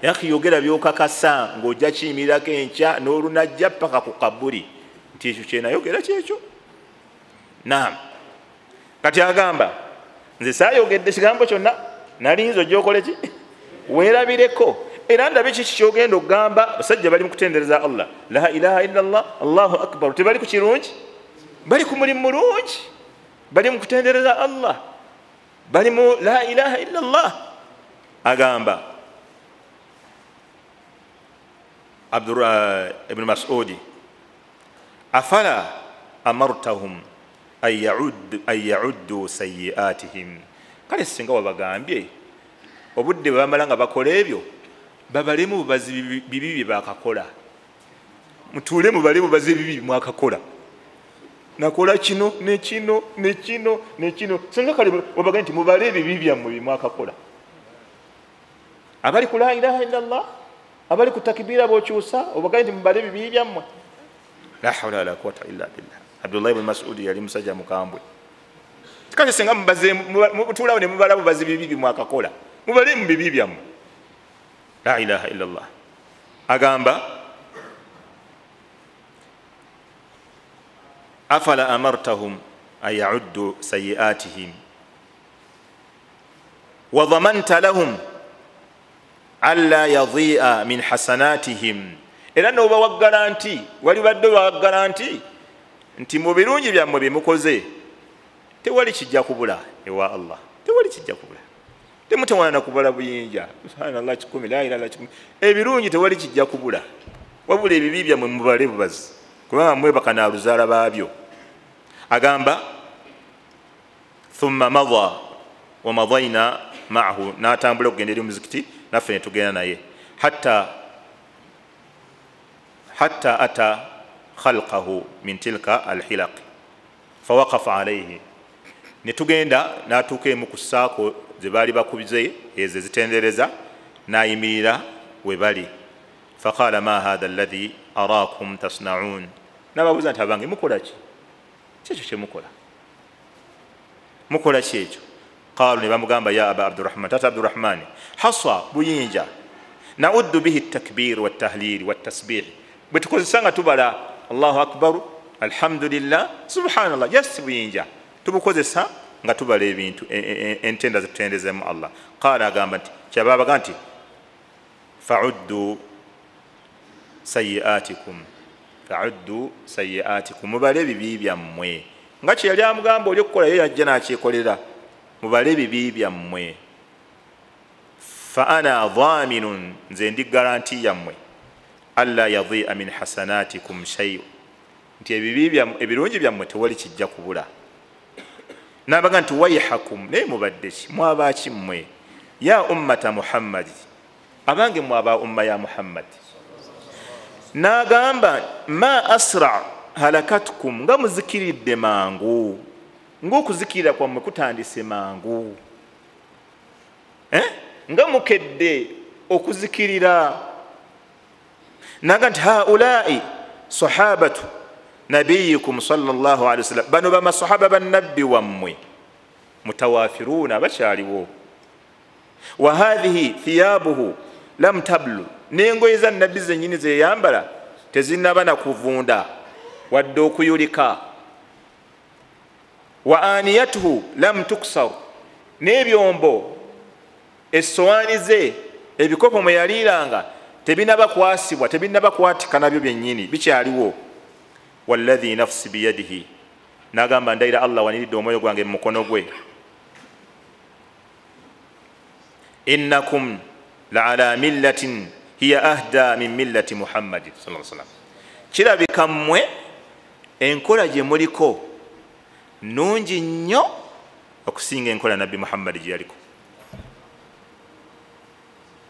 yakiyogera byokakasa ng'ojja kiyimirirako enkya n'olunajja paka ku kabuli nti ekyo kyenayogera kyekyo naam kati agamba nze saayogedde kigambo kyonna nalinza ojja okole ki weerabireko era ndabe kiki kyogenda okugamba basajja bali mu kutendereza allah la ilaha illa llah allahu akbar tebali ku kirungi bali ku mulimu mulungi bali mu kutendereza allah bali mu la ilaha illa llah agamba ibn masudi afala amartahum an yauddu sayiatihim kale singa wabagambye obudde bwebamala nga bakola ebyo babalemu bubazi bibi bye bakakola mutuule mubale bubazi bibi mwakakola nakola kino nekino nekino nekino singa kale wabagambye nti mubale ebibi byammwe bye mwakakola abali ku la ilaha illa llah abali ku takibira bokyusa obagambye nti mubale ebibi byammwe la hawla wala quwwata illa billah abdullah ibn masudi yali musajja mukambwe kale singa mutuulawo ne mubala bubazi bibi bye mwakakola mubale mu bibi byammwe la ilaha illa llah agamba afala amartahum an yauddu sayiatihim wa dhamanta lahum alla yadhi'a min hasanatihim era nobawa garanti wali badde bawa garanti nti mu birungi byammwe bye mukoze tewali kijja kubula ewa allah tewali kijja kubula temutawana na kubala buyinja subhanallah 10 la ilaha illa 10 ebirungi tewali kijja kubula wabula ebibi byammwe mubale bubazi kubanga mwebaka na luzaala baabyo agamba thumma madha wa madhaina ma'ahu natambula okugenda eri omuzikiti naffe ne tugenda naye hatta ata khalqahu min tilka alhilaq fawaqafa alayhi ne tugenda natuuka emu ku ssaako ze baali bakubize ezo zitendereza nayimirira we bali faqala ma hadha alladhi araakum tasna'un nababuuza nti abange mukola ki kyekyo kyemukola mukola ki ekyo qalu ne bamugamba ya aba abdurrahman tata abdurrahmani hasa buyinja nauddu bihi takbir watahlil watasbih bwe tukozesanga tubala allahu akbar alhamdulillah subhanallah just buyinja tubukozesa nga tubala ebintu entenda zetutendezemu allah qala agamba nti kyababaga nti fa'uddu sayiatikum mubale ebibi byammwe nga kye yali amugamba oli okukola ye yajja nakyekolera mubale ebibi byammwe fa ana dhaminun nze ndi garanti yammwe alla yadhi'a min hasanatikum shay nti ebirungi byammwe tewali kijja kubula nabaga nti wayhakum naye mubadde ki mwabaki mmwe ya ummata muhammadi abange mwaba umma ya muhammad nagamba ma asra halakatkum nga muzikiridde mangu ng'okuzikirira kwammwe kutandise mangu nga mukedde okuzikirira naga nti haulai sahabatu nabiyikum sallallahu alaihi wasallam bano bamasahaba bannabbi wammwe mutawafiruna bakyaliwo wa hadhihi thiyabuhu lam tablu n'engoye za nabbi zennyini zeyambala tezinnaba na kuvunda wadde okuyulika wa aniyatuhu lam tuksar n'ebyombo essowaani ze ebikopo mwe yaliiranga tebinaba kwasibwa tebinaba kwatika nabyo byennyini bikyaliwo walladhi nafsi biyadihi nagamba ndayira allah waniridde omwoyo gwange mu mukono gwe innakum la ala millatin hiya ahda min millati muhammadin sallallahu alaihi wasallam kirabika mmwe enkola gye muliko nungi nnyo okusinga enkola nabbi muhammadi gye yaliko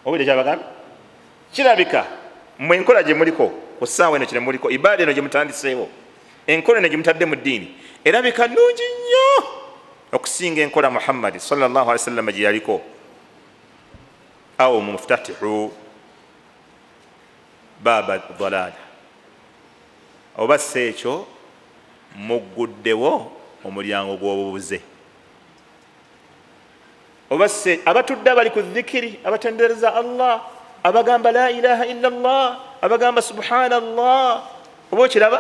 obwire kyabagamba kirabika mmwe enkola gye muliko ku ssaawa eno kire muliko ibaada eno gye mutandiseewo enkola eno gye mutadde mu ddiini erabika nungi nnyo okusinga enkola muhammadi sallallahu alaihi wasallam gye yaliko aw muftatihu baba dhalala oba si ekyo mugguddewo omulyango gw'obubuze oba si abatudde abali ku dhikiri abatendereza allah abagamba la ilaha illa allah abagamba subhanallah oba okiraba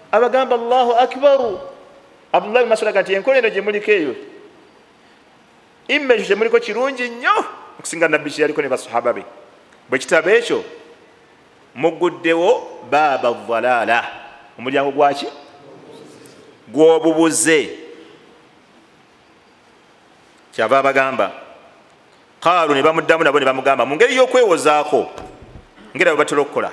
abagamba allahu akbaru abdullah masula kati enkola eno gye muliko eyo immejo gye muliko kirungi nnyo okusinga nabbi kye yaliko ne basahaba be bwe kitaba ekyo mugguddewo baaba dhalala omulyango gwaki gw'obubuze kyava abagamba qaalu ne bamuddamu nabo ne bamugamba mu ngeri y'okwewozaako ngeri abo batera okukola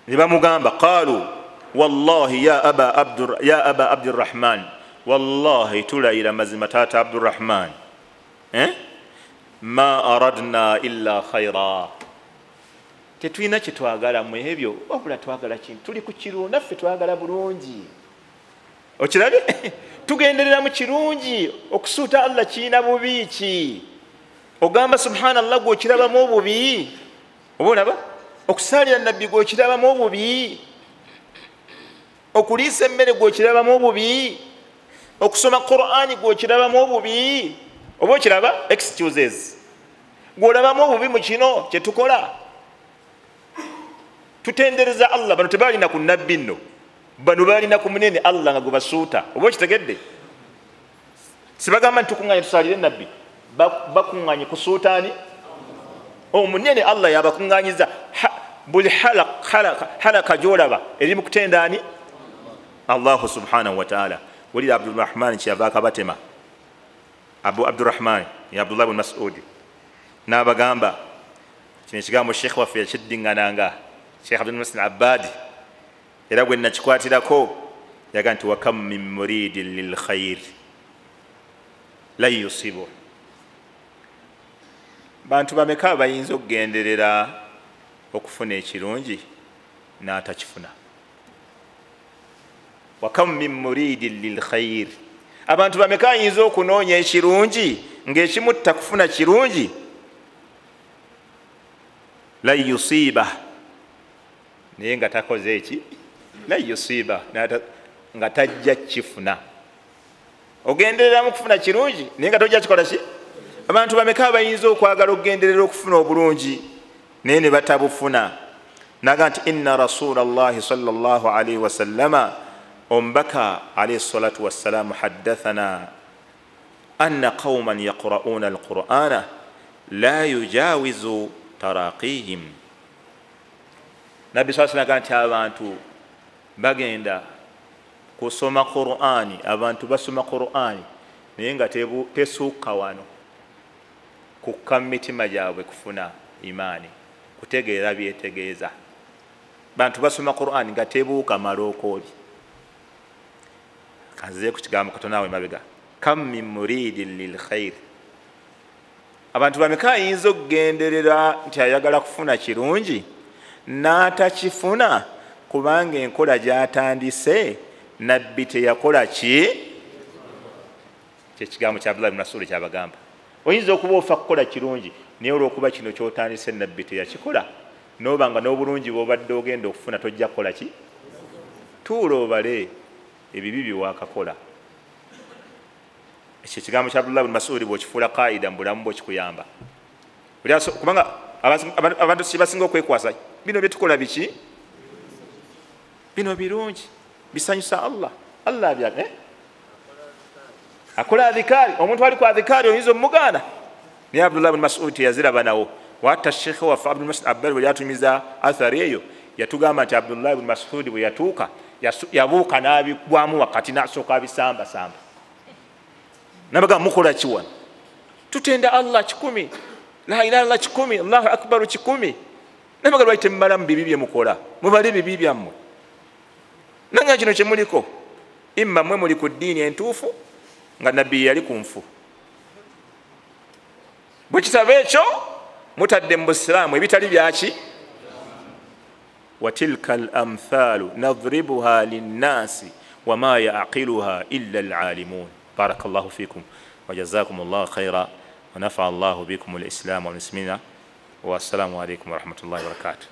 ne bamugamba qaalu wallahi ya aba abdirrahman wallahi tulayira mazima taata abdurrahman ma aradna illa khaira tetulina kyetwagala mu ebyo wabula twagala kintu tuli ku kirungi naffe twagala bulungi okirabye tugenderera mu kirungi okusuuta allah kiina bubi ki ogamba subhanallah gwokirabamu obubi oba olaba okusaalira nabbi gwokirabamu obubi okuliisa emmere gwokirabamu obubi okusoma qur'ani gwokirabamu obubi oba okiraba excuses gwolabamu obubi mu kino kyetukola tutendereza allah bano tebalina ku nabbi nno bano balina ku munene allah nga gwebasuuta oba okitegedde sibagamba nti tukuŋŋanye tusaalire nabbi bakuŋŋanye kusuutaani omunene allah yabakuŋŋanyiza buli halaka gyolaba eri mu kutendaani allahu subhanahu wataala wulira abdurrahmani kyeyava akabatema abu abdurrahmani ya Abdullah ibn Mas'ud n'abagamba kino ekigambo sheekh waffe yakiddiŋŋananga Sheikh Abdul Muhsin Abbadi era gwe nakikwatirako yaga nti wakam min muridin lilkhayr lan yusibu bantu bameka bayinza okugenderera okufuna ekirungi n'atakifuna wakam min muridin lilkhayr abantu bameka ayinza okunoonya ekirungi ng'ekimu takufuna kirungi lan yusiba naye nga takoze eki lan yusiba nga tajja kifuna ogendereramu okufuna kirungi naye nga tojja kikola ki abantu bameka bayinza okwagala okugenderera okufuna obulungi naye ne batabufuna naga nti inna rasulallahi sallallahu alaihi wasallama ombaka alaihi salatu wassalamu haddathana anna qauman yaqra'una alqur'ana la yujawizu taraqihim nabbi saa naga nti abantu bagenda kusoma qur'ani abantu basoma qur'ani naye nga tesuuka wano kukka mu mitima gyabwe kufuna imaani kutegeera byetegeeza bantu basoma qur'ani nga tebuuka malookooli kanzire ku kigambo katonaawe mabega kam min muridin lilkhayr abantu bameka ayinza okugenderera nti ayagala kufuna kirungi n'atakifuna kubanga enkola gyatandise nabbi teyakola ki kyekigambo kya Abdullah ibn Mas'ud kyabagamba oyinza okuba ofa kukola kirungi naye olwokuba kino kyotandise nabbi teyakikola noba nga n'obulungi bwobadde ogenda okufuna tojja kukola ki tuula obale ebibi byewakakola ekyo ekigambo kya Abdullah ibn Mas'ud bw'okifuula qaida mu bulamu bw'okikuyamba kubanga abantu kibasinga okwekwasa bino byetukola biki bino birungi bisanyusa Allah byane akola adhikari omuntu ali ku adhikari oyinza omugaana naye Abdullah ibn Mas'ud yaziraba nawo watta Sheikh wa Abdul Muhsin Abbadi bwe yatumiza athari eyo yatugamba nti Abdullah ibn Mas'ud bwe yatuuka yabuuka n'abigwamu wakati n'asooka abisamba nabaga mukola kiwano tutenda Allah 10 la ilaha illallah 10 Allahu akbar 10 nabaga lwaite mmalamu bibi bye mukola mubale bibi byammwe nanga kino kye muliko imma mwe muli ku ddiini entuufu nga nabbi yali ku nfu bwe kitabo ekyo mutadde mu busiraamu ebitali byaki وتلك الأمثال نضربها للناس وما يعقلها إلا العالمون بارك الله فيكم وجزاكم الله خيرا ونفع الله بكم الإسلام والمسلمين والسلام عليكم ورحمة الله وبركاته